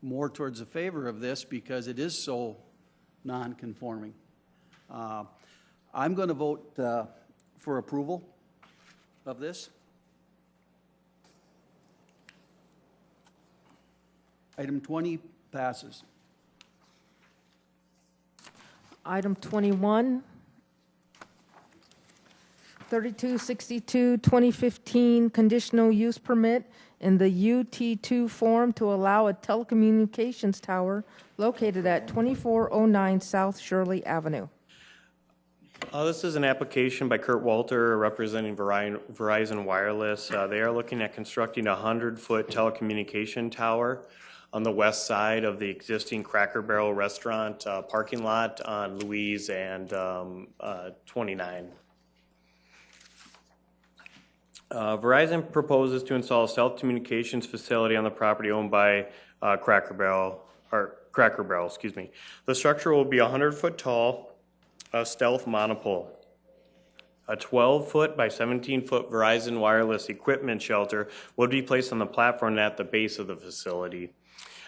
more towards the favor of this because it is so non-conforming. I'm going to vote for approval of this. Item 20 passes. Item 21, 3262, 2015 conditional use permit in the UT2 form to allow a telecommunications tower located at 2409 South Shirley Avenue. This is an application by Kurt Walter representing Verizon Wireless. They are looking at constructing a 100-foot telecommunication tower on the west side of the existing Cracker Barrel restaurant parking lot on Louise and 29. Verizon proposes to install a telecommunications facility on the property owned by Cracker Barrel. The structure will be 100-foot tall, a stealth monopole. A 12-foot by 17-foot Verizon wireless equipment shelter would be placed on the platform at the base of the facility.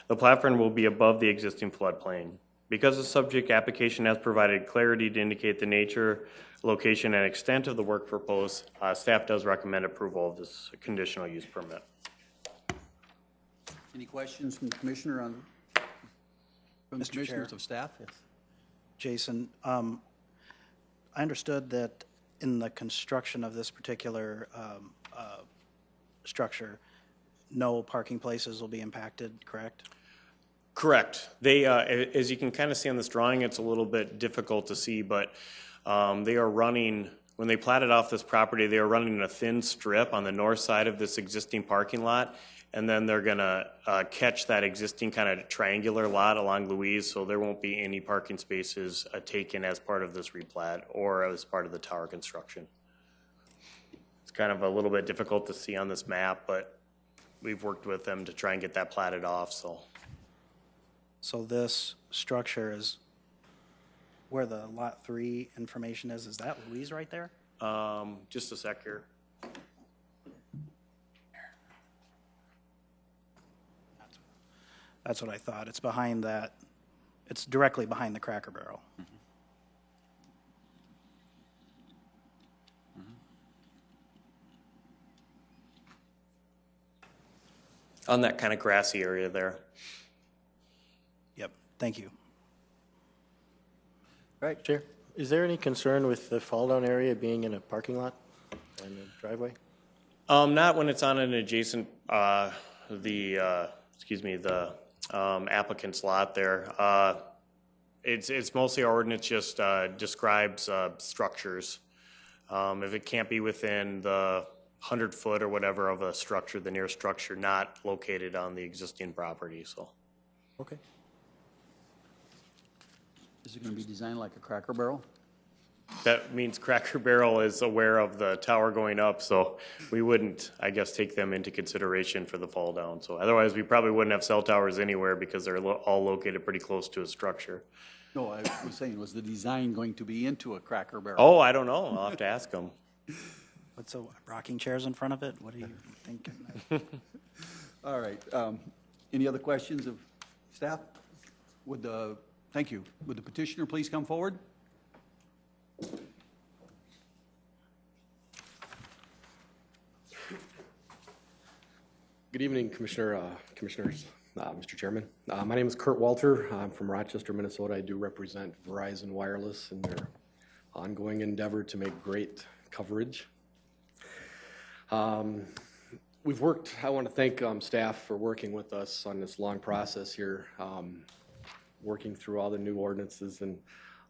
The platform will be above the existing floodplain. Because the subject application has provided clarity to indicate the nature, location, and extent of the work proposed, staff does recommend approval of this conditional use permit. Any questions from the Commissioner from the Commissioners of staff? Yes. Jason, I understood that in the construction of this particular structure, no parking places will be impacted, correct? Correct. They, as you can kind of see on this drawing, it's a little bit difficult to see, but they are running, when they platted off this property, they are running a thin strip on the north side of this existing parking lot, and then they're gonna catch that existing kind of triangular lot along Louise, so there won't be any parking spaces taken as part of this replat or as part of the tower construction. It's kind of a little bit difficult to see on this map, but we've worked with them to try and get that platted off, so. So this structure is where the Lot 3 information is that Louise right there? Just a sec here. That's what I thought. It's behind that. It's directly behind the Cracker Barrel. On that kind of grassy area there. Yep. Thank you. Right, Chair. Is there any concern with the Falldown area being in a parking lot and a driveway? Not when it's on an adjacent, the applicant's lot there. It's mostly our ordinance just describes structures. If it can't be within the 100-foot or whatever of a structure, the nearest structure not located on the existing property, so. Okay. Is it going to be designed like a Cracker Barrel? That means Cracker Barrel is aware of the tower going up, so we wouldn't, I guess, take them into consideration for the fall down. So otherwise, we probably wouldn't have cell towers anywhere because they're all located pretty close to a structure. No, I was saying, was the design going to be into a Cracker Barrel? Oh, I don't know. I'll have to ask them. What's the rocking chairs in front of it? What are you thinking? All right. Any other questions of staff? Thank you. Would the petitioner please come forward? Good evening, Commissioners, Mr. Chairman. My name is Kurt Walter. I'm from Rochester, Minnesota. I do represent Verizon Wireless in their ongoing endeavor to make great coverage. We've worked, I want to thank staff for working with us on this long process here, working through all the new ordinances and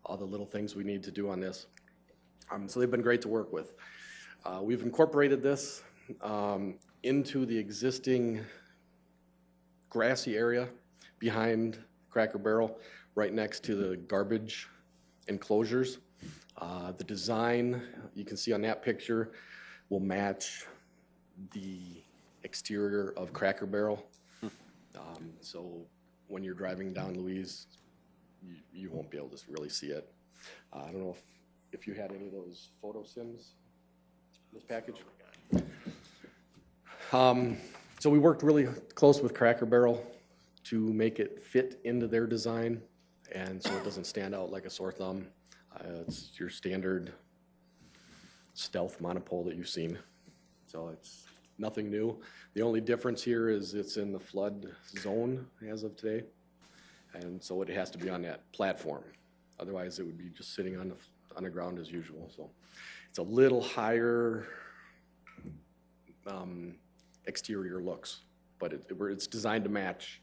all the little things we need to do on this. So they've been great to work with. We've incorporated this into the existing grassy area behind Cracker Barrel, right next to the garbage enclosures. The design, you can see on that picture, will match the exterior of Cracker Barrel. So when you're driving down Louise, you won't be able to really see it. I don't know if you had any of those photo sims in this package. So we worked really close with Cracker Barrel to make it fit into their design, and so it doesn't stand out like a sore thumb. It's your standard stealth monopole that you've seen. So it's nothing new. The only difference here is it's in the flood zone as of today, and so it has to be on that platform. Otherwise, it would be just sitting on the ground as usual. So it's a little higher exterior looks, but it's designed to match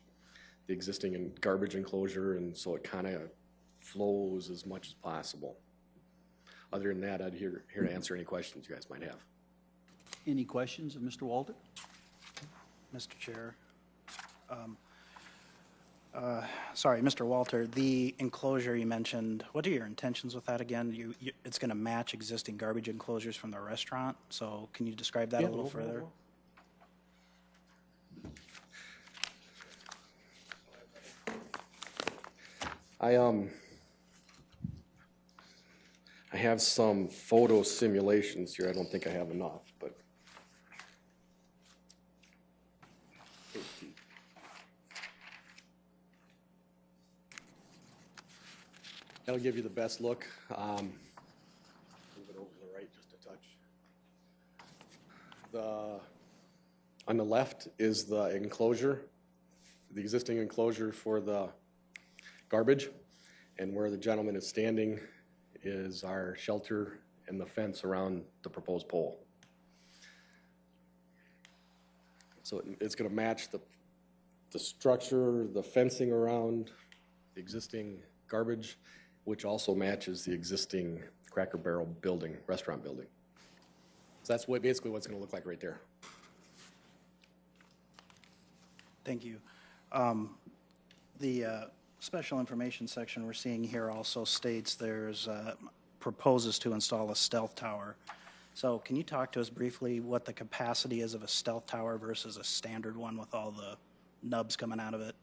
the existing garbage enclosure, and so it kind of flows as much as possible. Other than that, I'd here to answer any questions you guys might have. Any questions of Mr. Walter? Mr. Chair. Sorry, Mr. Walter, the enclosure you mentioned, what are your intentions with that again? It's going to match existing garbage enclosures from the restaurant, so can you describe that a little further? I have some photo simulations here. I don't think I have enough, but. That'll give you the best look. Move it over to the right just a touch. On the left is the enclosure, the existing enclosure for the garbage, and where the gentleman is standing is our shelter and the fence around the proposed pole. So it's going to match the structure, the fencing around the existing garbage, which also matches the existing Cracker Barrel building, restaurant building. So that's basically what it's going to look like right there. Thank you. The special information section we're seeing here also states there's proposes to install a stealth tower. So can you talk to us briefly what the capacity is of a stealth tower versus a standard one with all the nubs coming out of it?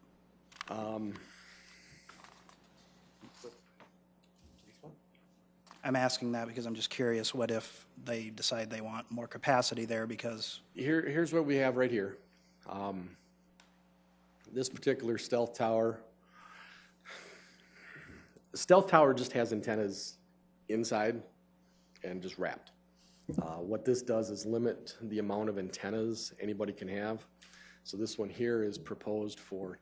I'm asking that because I'm just curious, what if they decide they want more capacity there because... Here's what we have right here. This particular stealth tower just has antennas inside and just wrapped. What this does is limit the amount of antennas anybody can have. So this one here is proposed for,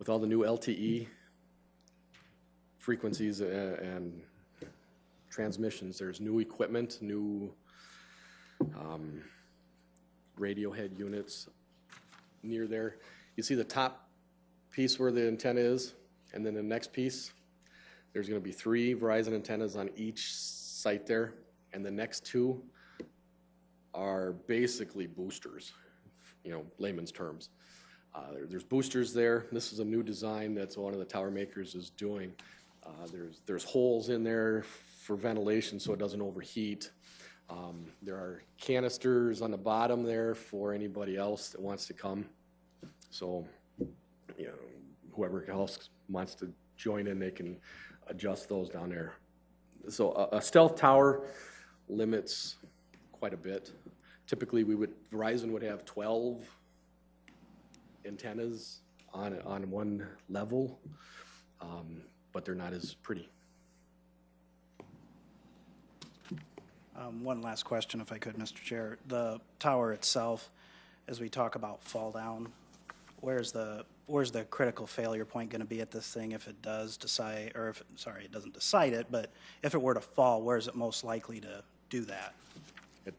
with all the new LTE frequencies and transmissions, there's new equipment, new radio head units near there. You see the top piece where the antenna is, and then the next piece, there's going to be 3 Verizon antennas on each site there, and the next 2 are basically boosters, layman's terms. There's boosters there. This is a new design that one of the tower makers is doing. There's holes in there for ventilation so it doesn't overheat. There are canisters on the bottom there for anybody else that wants to come. So, whoever else wants to join in, they can adjust those down there. So a stealth tower limits quite a bit. Typically, Verizon would have 12 antennas on one level, but they're not as pretty. One last question, if I could, Mr. Chair. The tower itself, as we talk about fall down, where's the critical failure point going to be at this thing if it does decide, or if, sorry, it doesn't decide it, but if it were to fall, where is it most likely to do that? At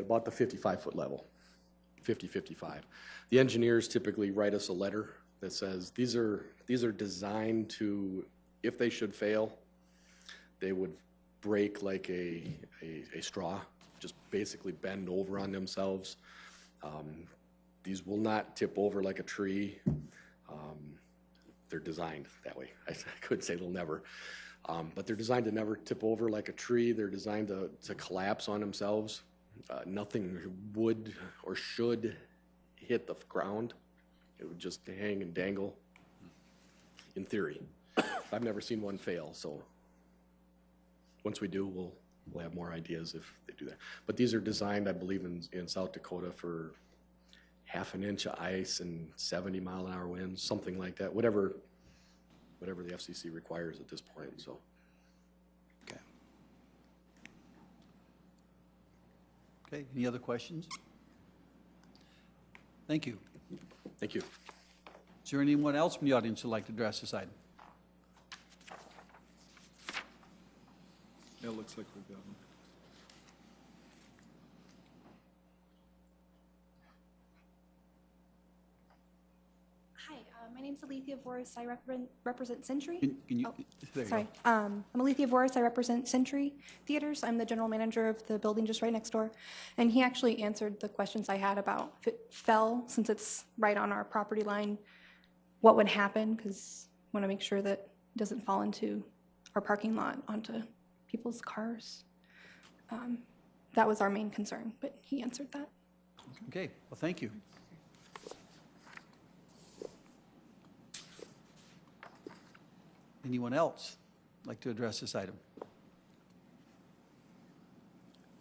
about the 55-foot level, 50-55. The engineers typically write us a letter that says these are designed to, if they should fail, they would break like a straw, just basically bend over on themselves. These will not tip over like a tree. they're designed that way. I could say they'll never. But they're designed to never tip over like a tree. They're designed to collapse on themselves. Nothing would or should hit the ground. It would just hang and dangle, in theory. I've never seen one fail, so once we do, we'll have more ideas if they do that. But these are designed, I believe, in South Dakota for half an inch of ice and 70-mile-an-hour winds, something like that, whatever the FCC requires at this point, so. Okay. Okay, any other questions? Thank you. Thank you. Is there anyone else from the audience who'd like to address this item? Yeah, it looks like we've got them. Hi, my name's Alethea Voris. I represent Century. Can you, there you Sorry. go. I'm Alethea Voris. I represent Century Theaters. I'm the general manager of the building just right next door. And he actually answered the questions I had about if it fell, since it's right on our property line, what would happen, because I want to make sure that it doesn't fall into our parking lot, onto people's cars. That was our main concern, but he answered that. Okay, well, thank you. Anyone else like to address this item?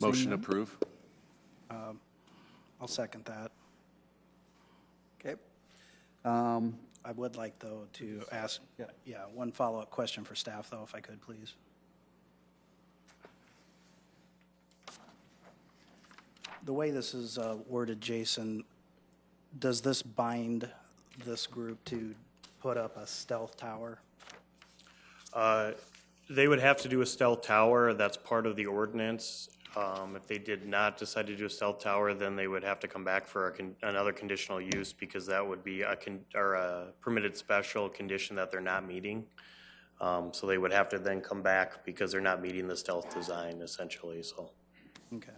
Motion to approve. I'll second that. Okay. I would like, though, to ask, one follow-up question for staff, though, if I could, please. The way this is worded, Jason, does this bind this group to put up a stealth tower? They would have to do a stealth tower. That's part of the ordinance. If they did not decide to do a stealth tower, then they would have to come back for another conditional use, because that would be a permitted special condition that they're not meeting. So they would have to then come back because they're not meeting the stealth design, essentially. So. Okay.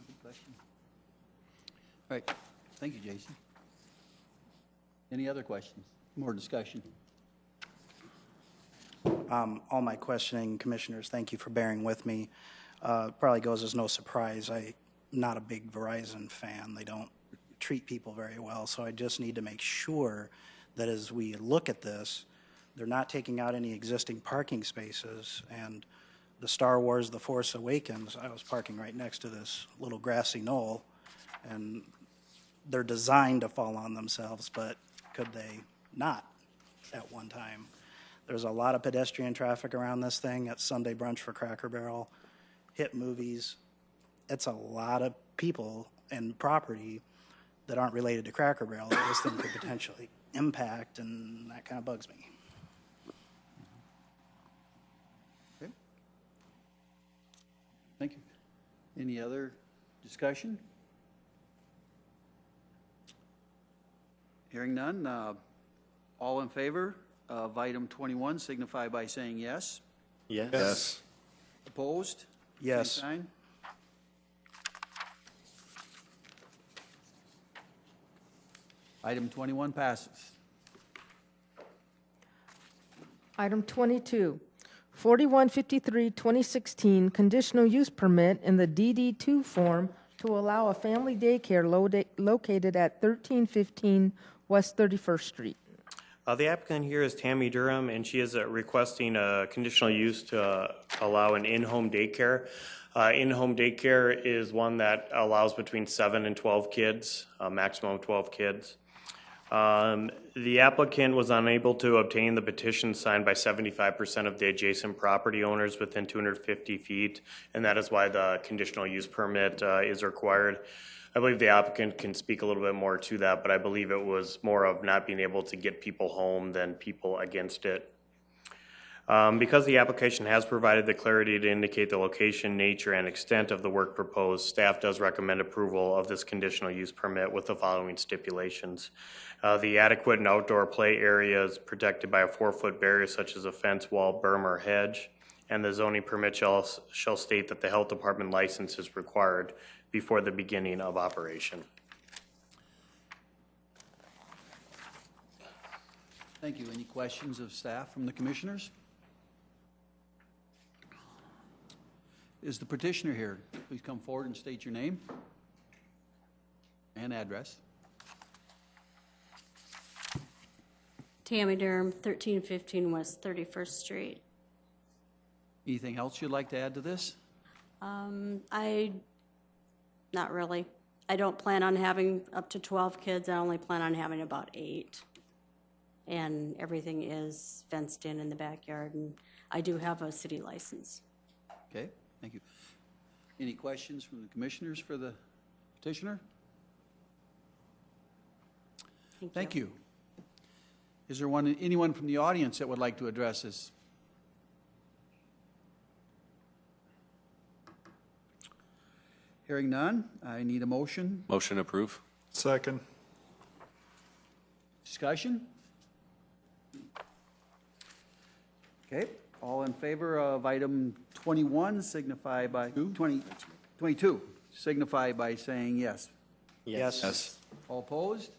All right, thank you, Jason. Any other questions? More discussion? All my questioning, commissioners, thank you for bearing with me. Probably goes as no surprise. I'm not a big Verizon fan. They don't treat people very well, so I just need to make sure that as we look at this, they're not taking out any existing parking spaces. And the Star Wars The Force Awakens, I was parking right next to this little grassy knoll, and they're designed to fall on themselves, but could they not at one time? There's a lot of pedestrian traffic around this thing at Sunday brunch for Cracker Barrel, hit movies. It's a lot of people and property that aren't related to Cracker Barrel that this thing could potentially impact, and that kind of bugs me. Okay. Thank you. Any other discussion? Hearing none, all in favor of item 21 signify by saying yes. Yes. Yes. Opposed? Yes. Same sign. Item 21 passes. Item 22, 4153, 2016, conditional use permit in the DD2 form to allow a family daycare located at 1315 West 31st Street. The applicant here is Tammy Durham, and she is requesting a conditional use to allow an in-home daycare. In-home daycare is one that allows between 7 and 12 kids, a maximum of 12 kids. The applicant was unable to obtain the petition signed by 75% of the adjacent property owners within 250 feet, and that is why the conditional use permit is required. I believe the applicant can speak a little bit more to that, but I believe it was more of not being able to get people home than people against it. Because the application has provided the clarity to indicate the location, nature, and extent of the work proposed, staff does recommend approval of this conditional use permit with the following stipulations. The adequate and outdoor play area is protected by a 4-foot barrier such as a fence, wall, berm, or hedge, and the zoning permit shall state that the health department license is required before the beginning of operation. Thank you. Any questions of staff from the commissioners? Is the petitioner here? Please come forward and state your name and address. Tammy Durham, 1315 West 31st Street. Anything else you'd like to add to this? Not really. I don't plan on having up to 12 kids. I only plan on having about 8. And everything is fenced in the backyard, and I do have a city license. Okay, thank you. Any questions from the commissioners for the petitioner? Thank you. Is there anyone from the audience that would like to address this? Hearing none, I need a motion. Motion approve. Second. Discussion? Okay, all in favor of item 21 signify by 22 signify by saying yes. Yes. All opposed?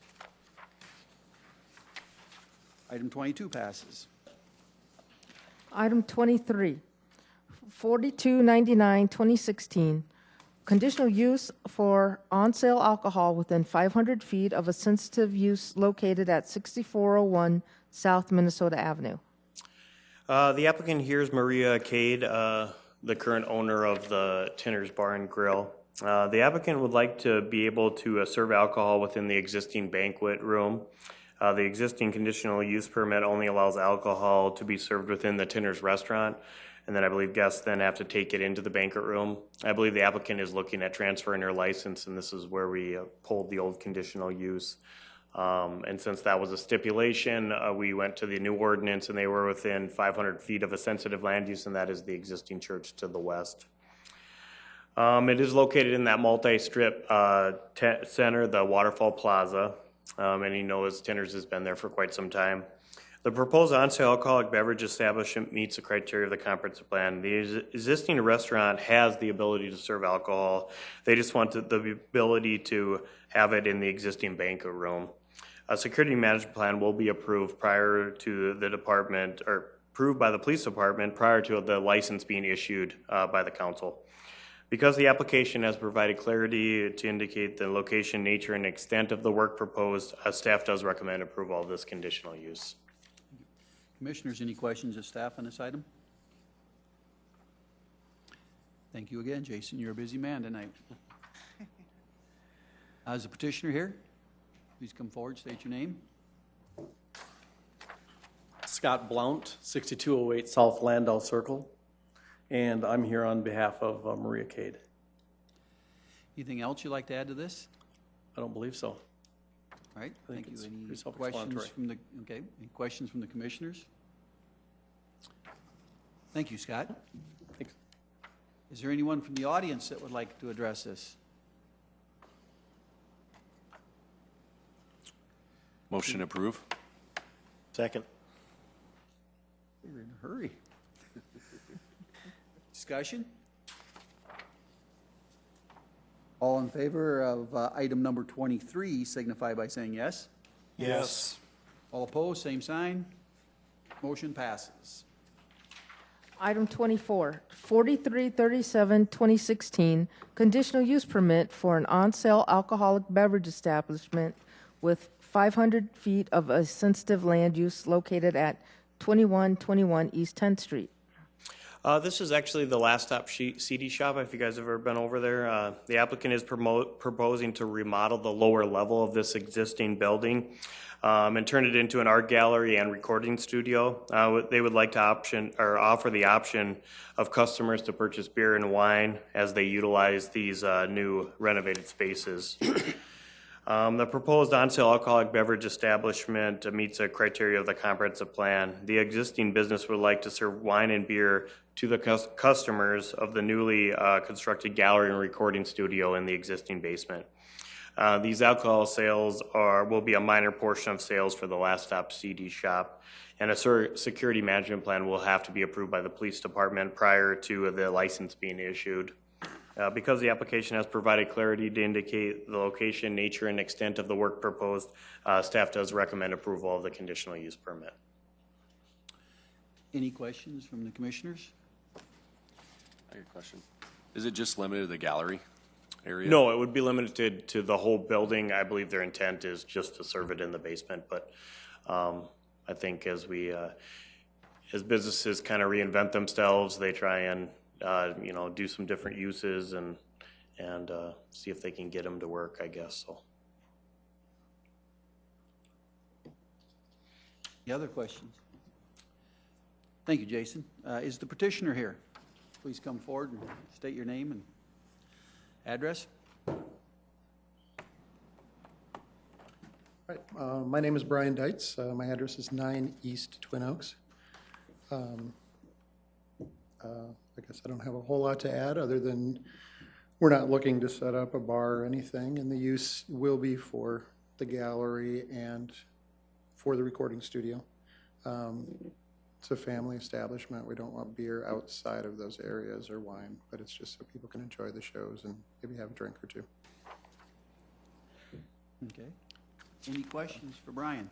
Item 22 passes. Item 23, 4299, 2016, conditional use for on-sale alcohol within 500 feet of a sensitive use located at 6401 South Minnesota Avenue. The applicant here is Maria Cade, the current owner of the Tinner's Bar and Grill. The applicant would like to be able to serve alcohol within the existing banquet room. The existing conditional use permit only allows alcohol to be served within the Tinner's restaurant, and then I believe guests then have to take it into the banquet room. I believe the applicant is looking at transferring her license, and this is where we pulled the old conditional use. And since that was a stipulation, we went to the new ordinance, and they were within 500 feet of a sensitive land use, and that is the existing church to the west. It is located in that multi-strip center, the Waterfall Plaza, and he knows Tinner's has been there for quite some time. The proposed on-sale alcoholic beverage establishment meets the criteria of the comprehensive plan. The existing restaurant has the ability to serve alcohol. They just want the ability to have it in the existing banquet room. A security management plan will be approved prior to the department, or approved by the police department prior to the license being issued by the council. Because the application has provided clarity to indicate the location, nature, and extent of the work proposed, staff does recommend approval of this conditional use. Commissioners, any questions of staff on this item? Thank you again, Jason. You're a busy man tonight. Is the petitioner here? Please come forward, state your name. Scott Blount, 6208 South Landau Circle, and I'm here on behalf of Maria Cade. Anything else you'd like to add to this? I don't believe so. All right, I think thank you. it's Any pretty questions from the, any questions from the commissioners? Thank you, Scott. Thanks. Is there anyone from the audience that would like to address this? Motion approve. Second. You're in a hurry. Discussion? All in favor of item number 23 signify by saying yes. Yes. All opposed, same sign. Motion passes. Item 24, 4337, 2016, conditional use permit for an on-sale alcoholic beverage establishment with 500 feet of a sensitive land use located at 2121 East 10th Street. This is actually the Last Stop CD shop, if you guys have ever been over there. The applicant is proposing to remodel the lower level of this existing building and turn it into an art gallery and recording studio. They would like to offer the option of customers to purchase beer and wine as they utilize these new renovated spaces. The proposed on-sale alcoholic beverage establishment meets the criteria of the comprehensive plan. The existing business would like to serve wine and beer to the customers of the newly constructed gallery and recording studio in the existing basement. These alcohol sales will be a minor portion of sales for the Last Stop CD shop, and a security management plan will have to be approved by the police department prior to the license being issued. Because the application has provided clarity to indicate the location, nature, and extent of the work proposed, staff does recommend approval of the conditional use permit. Any questions from the commissioners? I got a question. Is it just limited to the gallery area? No, it would be limited to the whole building. I believe their intent is just to serve it in the basement, but I think as businesses kind of reinvent themselves, they try and do some different uses and see if they can get them to work, I guess. So. Any other questions? Thank you, Jason. Is the petitioner here? Please come forward and state your name and address. Right. My name is Brian Deitz. My address is 9 East Twin Oaks. I guess I don't have a whole lot to add other than we're not looking to set up a bar or anything, and the use will be for the gallery and for the recording studio. It's a family establishment. We don't want beer outside of those areas or wine, but it's just so people can enjoy the shows and maybe have a drink or two. Okay. Any questions for Brian?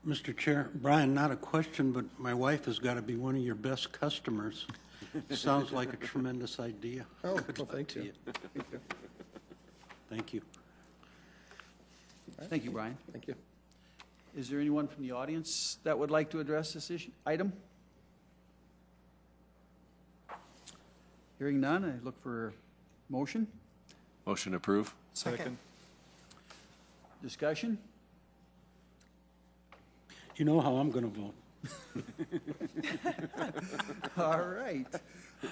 Mr. Chair, Brian, not a question, but my wife has got to be one of your best customers. Sounds like a tremendous idea. Oh, well, thank you. Thank you. Thank you, Brian. Thank you. Is there anyone from the audience that would like to address this item? Hearing none, I look for a motion. Motion to approve. Second. Discussion? You know how I'm going to vote. All right.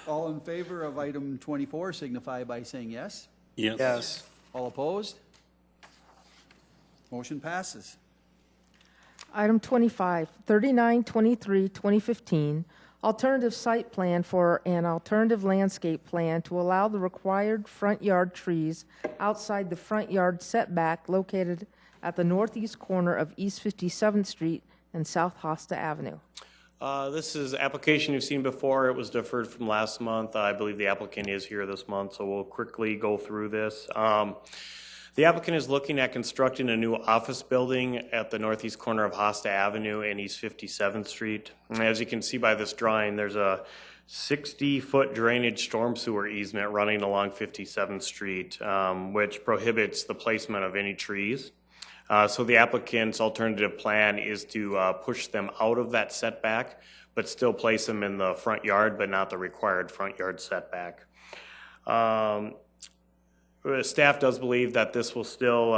All in favor of item 24 signify by saying yes. Yes. Yes. All opposed? Motion passes. Item 25, 3923-2015, alternative site plan for an alternative landscape plan to allow the required front yard trees outside the front yard setback located at the northeast corner of East 57th Street and South Hosta Avenue. This is application you've seen before. It was deferred from last month. I believe the applicant is here this month, so we'll quickly go through this. The applicant is looking at constructing a new office building at the northeast corner of Hosta Avenue and East 57th Street. And as you can see by this drawing, there's a 60-foot drainage storm sewer easement running along 57th Street, which prohibits the placement of any trees. So the applicant's alternative plan is to push them out of that setback, but still place them in the front yard, but not the required front yard setback. Staff does believe that this will still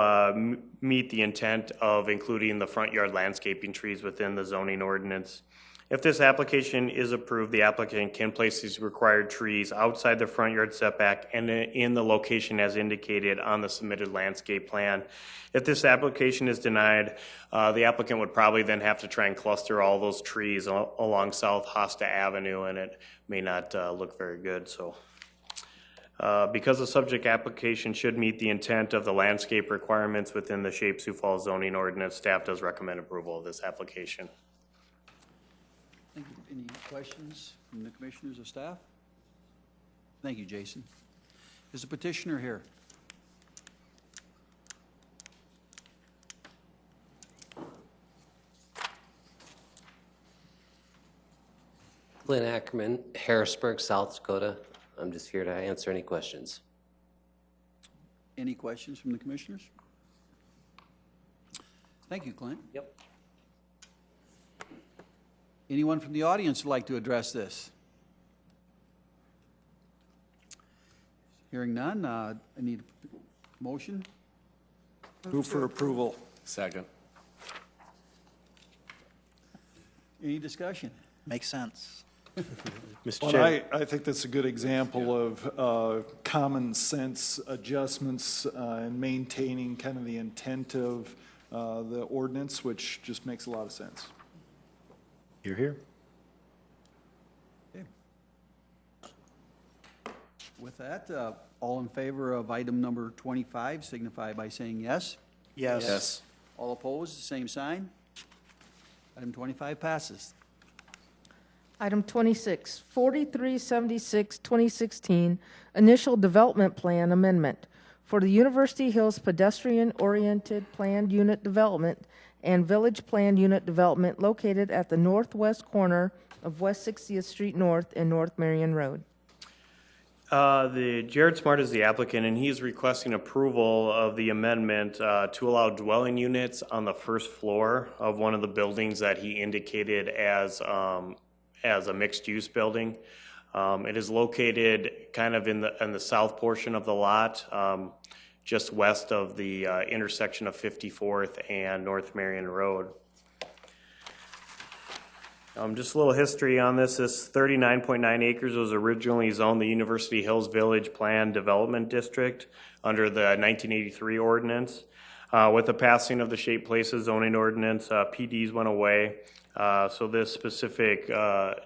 meet the intent of including the front yard landscaping trees within the zoning ordinance. If this application is approved, the applicant can place these required trees outside the front yard setback and in the location as indicated on the submitted landscape plan. If this application is denied, the applicant would probably then have to try and cluster all those trees along South Hosta Avenue, and it may not look very good. So, because the subject application should meet the intent of the landscape requirements within the Sioux Falls zoning ordinance, staff does recommend approval of this application. Thank you. Any questions from the commissioners or staff? Thank you, Jason. Is the petitioner here? Glenn Ackerman, Harrisburg, South Dakota. I'm just here to answer any questions. Any questions from the commissioners? Thank you, Clint. Yep. Anyone from the audience would like to address this? Hearing none, I need a motion. Move for approval. Second. Any discussion? Makes sense. Mr. Well, Chair. I think that's a good example of common sense adjustments and maintaining kind of the intent of the ordinance, which just makes a lot of sense. You're here. Okay. With that, all in favor of item number 25 signify by saying yes. Yes. Yes. All opposed, the same sign. Item 25 passes. Item 26, 4376, 2016, Initial Development Plan Amendment for the University Hills Pedestrian-Oriented Planned Unit Development and Village Planned Unit Development located at the northwest corner of West 60th Street North and North Marion Road. The Jared Smart is the applicant, and he's requesting approval of the amendment to allow dwelling units on the first floor of one of the buildings that he indicated as a mixed-use building. It is located kind of in the south portion of the lot, just west of the intersection of 54th and North Marion Road. Just a little history on this. This 39.9 acres was originally zoned the University Hills Village Plan Development District under the 1983 ordinance. With the passing of the Shape Places zoning ordinance, PDs went away. So this specific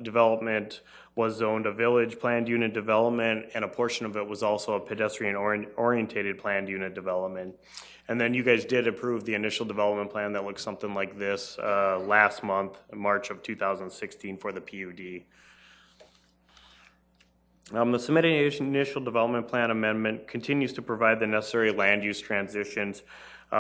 development was zoned a village planned unit development, and a portion of it was also a pedestrian orientated planned unit development. And then you guys did approve the initial development plan that looks something like this last month, March of 2016, for the PUD. The submitted initial development plan amendment continues to provide the necessary land use transitions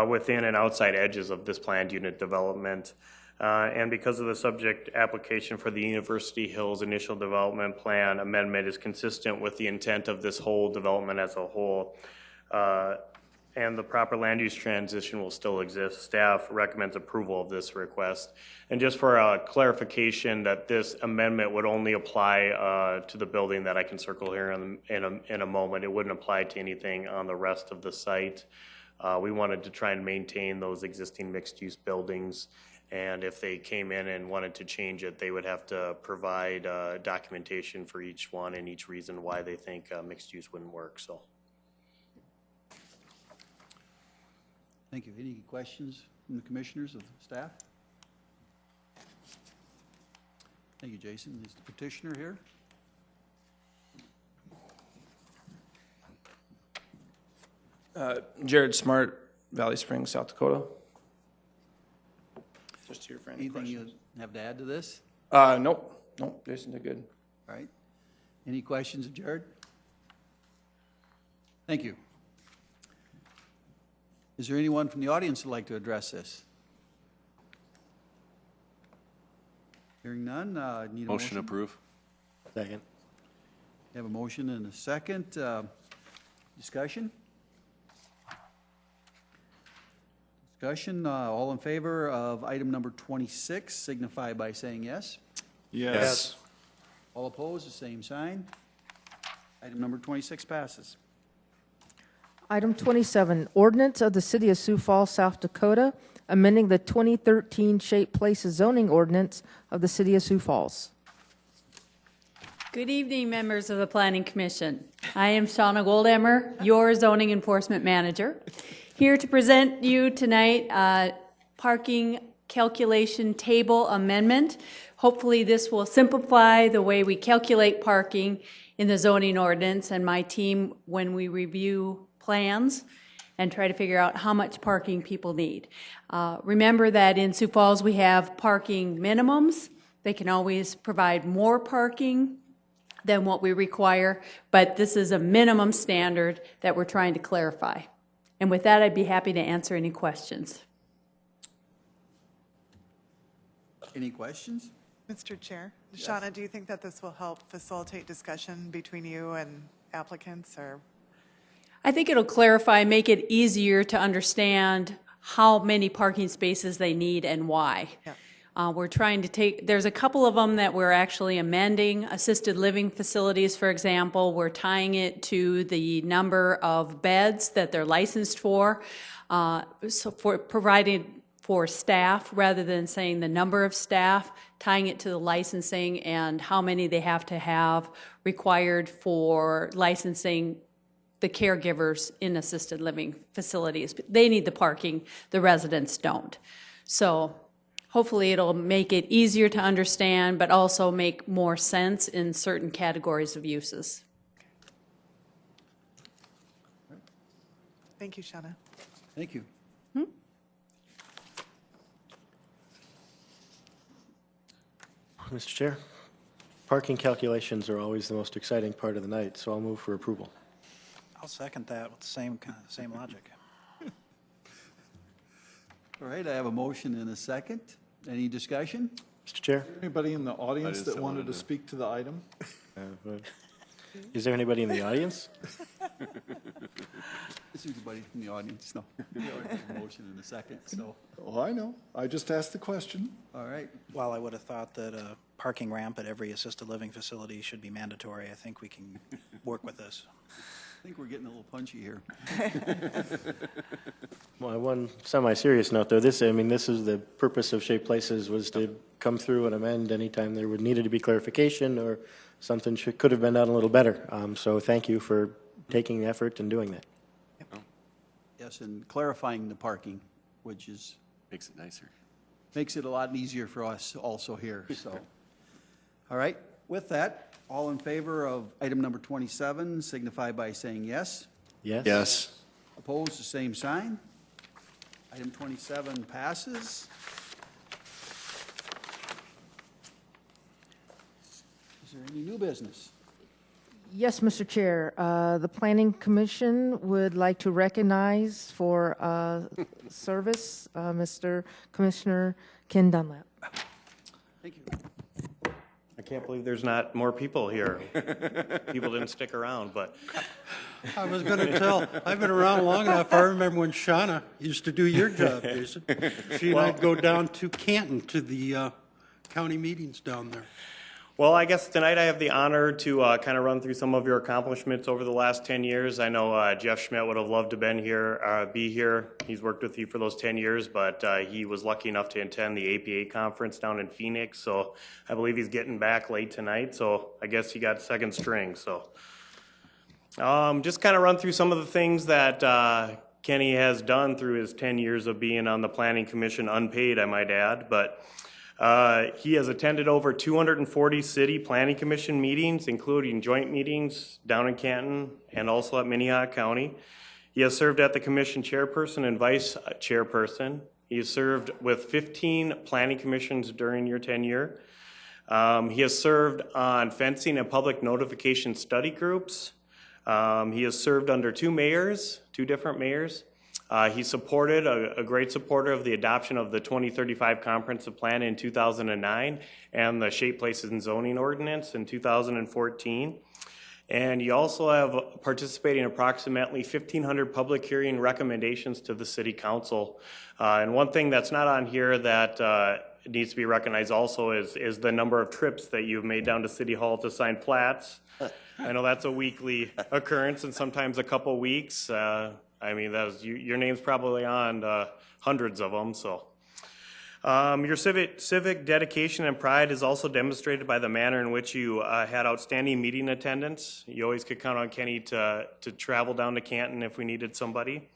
within and outside edges of this planned unit development. And because of the subject application for the University Hills initial development plan amendment is consistent with the intent of this whole development as a whole, and the proper land use transition will still exist, staff recommends approval of this request. And just for clarification, that this amendment would only apply to the building that I can circle here in a moment. It wouldn't apply to anything on the rest of the site. We wanted to try and maintain those existing mixed-use buildings. And if they came in and wanted to change it, they would have to provide documentation for each one and each reason why they think mixed use wouldn't work. So, thank you. Any questions from the commissioners of staff? Thank you, Jason. Is the petitioner here? Jared Smart, Valley Springs, South Dakota. Just here for any Anything questions. you have to add to this? Nope. Jason did good. All right. Any questions of Jared? Thank you. Is there anyone from the audience who'd like to address this? Hearing none, need a motion. Approve. Second. We have a motion and a second. Discussion? Discussion, all in favor of item number 26, signify by saying yes. Yes. All opposed, the same sign. Item number 26 passes. Item 27, Ordinance of the City of Sioux Falls, South Dakota, amending the 2013 Shape Places zoning ordinance of the City of Sioux Falls. Good evening, members of the Planning Commission. I am Shauna Goldemmer, your zoning enforcement manager, here to present you tonight parking calculation table amendment. Hopefully this will simplify the way we calculate parking in the zoning ordinance, and my team, when we review plans and try to figure out how much parking people need. Remember that in Sioux Falls we have parking minimums. They can always provide more parking than what we require, but this is a minimum standard that we're trying to clarify. And with that, I'd be happy to answer any questions. Any questions? Mr. Chair, Shauna, do you think that this will help facilitate discussion between you and applicants, or? I think it'll clarify, make it easier to understand how many parking spaces they need and why. Yeah. We're trying to take, there's a couple of them that we're actually amending. Assisted living facilities, for example, we're tying it to the number of beds that they're licensed for, so for providing for staff rather than saying the number of staff, tying it to the licensing and how many they have to have required for licensing the caregivers in assisted living facilities. They need the parking, the residents don't. So hopefully it'll make it easier to understand, but also make more sense in certain categories of uses. Thank you, Shauna. Thank you. Mr. Chair? Parking calculations are always the most exciting part of the night, so I'll move for approval. I'll second that with the same logic. All right, I have a motion and a second. Any discussion? Mr. Chair? Anybody in the audience that wanted to speak to the item? Is there anybody in the audience? This is anybody in the audience, no. We already have a motion and a second, so. Oh, I know. I just asked the question. All right. While I would have thought that a parking ramp at every assisted living facility should be mandatory, I think we can work with this. I think we're getting a little punchy here. Well, one semi-serious note, though, this is the purpose of Shape Places, was to come through and amend anytime there needed to be clarification or something could have been done a little better. So thank you for taking the effort and doing that. Yes, and clarifying the parking, which is. Makes it nicer. Makes it a lot easier for us also here, so. All right, with that, all in favor of item number 27 signify by saying yes. Yes. Yes. Opposed, the same sign. Item 27 passes. Is there any new business? Yes, Mr. Chair. The Planning Commission would like to recognize for service Mr. Commissioner Ken Dunlap. Thank you. I can't believe there's not more people here. People didn't stick around, but. I was going to tell, I've been around long enough. I remember when Shauna used to do your job, Jason. She and I'd go down to Canton to the county meetings down there. Well, I guess tonight I have the honor to kind of run through some of your accomplishments over the last 10 years. I know Jeff Schmidt would have loved to be here. He's worked with you for those 10 years, but he was lucky enough to attend the APA conference down in Phoenix. So I believe he's getting back late tonight. So I guess he got second string. So just kind of run through some of the things that Kenny has done through his 10 years of being on the Planning Commission, unpaid, I might add. But he has attended over 240 city planning commission meetings, including joint meetings down in Canton and also at Minnehaha County. He has served at the commission chairperson and vice chairperson. He has served with 15 planning commissions during your tenure. He has served on fencing and public notification study groups. He has served under two different mayors. He supported, a great supporter of the adoption of the 2035 Comprehensive Plan in 2009 and the Shape Places and Zoning Ordinance in 2014. And you also have participated in approximately 1,500 public hearing recommendations to the City Council. And one thing that's not on here that needs to be recognized also is the number of trips that you've made down to City Hall to sign plats. I know that's a weekly occurrence and sometimes a couple weeks. I mean, your name's probably on hundreds of them. So, your civic dedication and pride is also demonstrated by the manner in which you had outstanding meeting attendance. You always could count on Kenny to travel down to Canton if we needed somebody.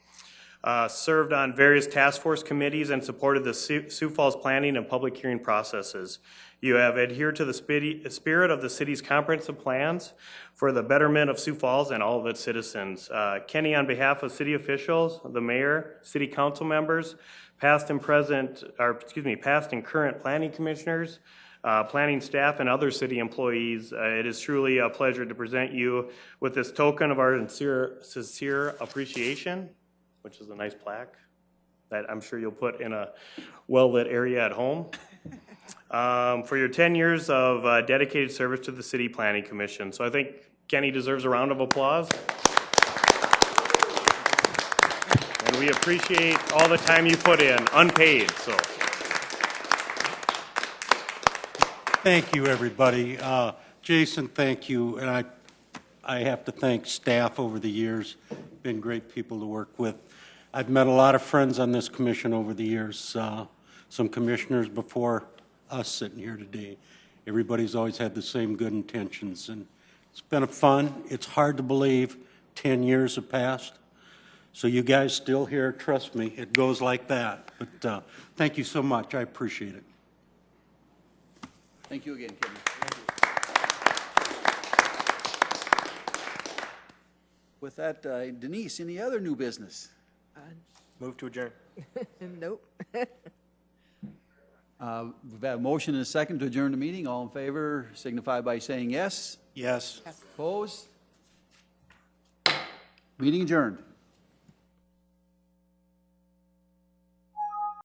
Served on various task force committees and supported the Sioux Falls planning and public hearing processes. You have adhered to the spirit of the city's comprehensive plans for the betterment of Sioux Falls and all of its citizens. Kenny, on behalf of city officials, the mayor, city council members, past and current planning commissioners, planning staff, and other city employees, it is truly a pleasure to present you with this token of our sincere appreciation, which is a nice plaque that I'm sure you'll put in a well-lit area at home. For your 10 years of dedicated service to the City Planning Commission. So I think Kenny deserves a round of applause. And we appreciate all the time you put in, unpaid. So. Thank you, everybody. Jason, thank you. And I have to thank staff over the years. Been great people to work with. I've met a lot of friends on this commission over the years. Some commissioners before us sitting here today. Everybody's always had the same good intentions, and it's been fun. It's hard to believe 10 years have passed. So you guys still here, trust me, it goes like that. But thank you so much. I appreciate it. Thank you again, Kenny. With that, Denise, any other new business? Move to adjourn. Nope. We've had a motion and a second to adjourn the meeting. All in favor signify by saying yes. Yes. Opposed? Meeting adjourned.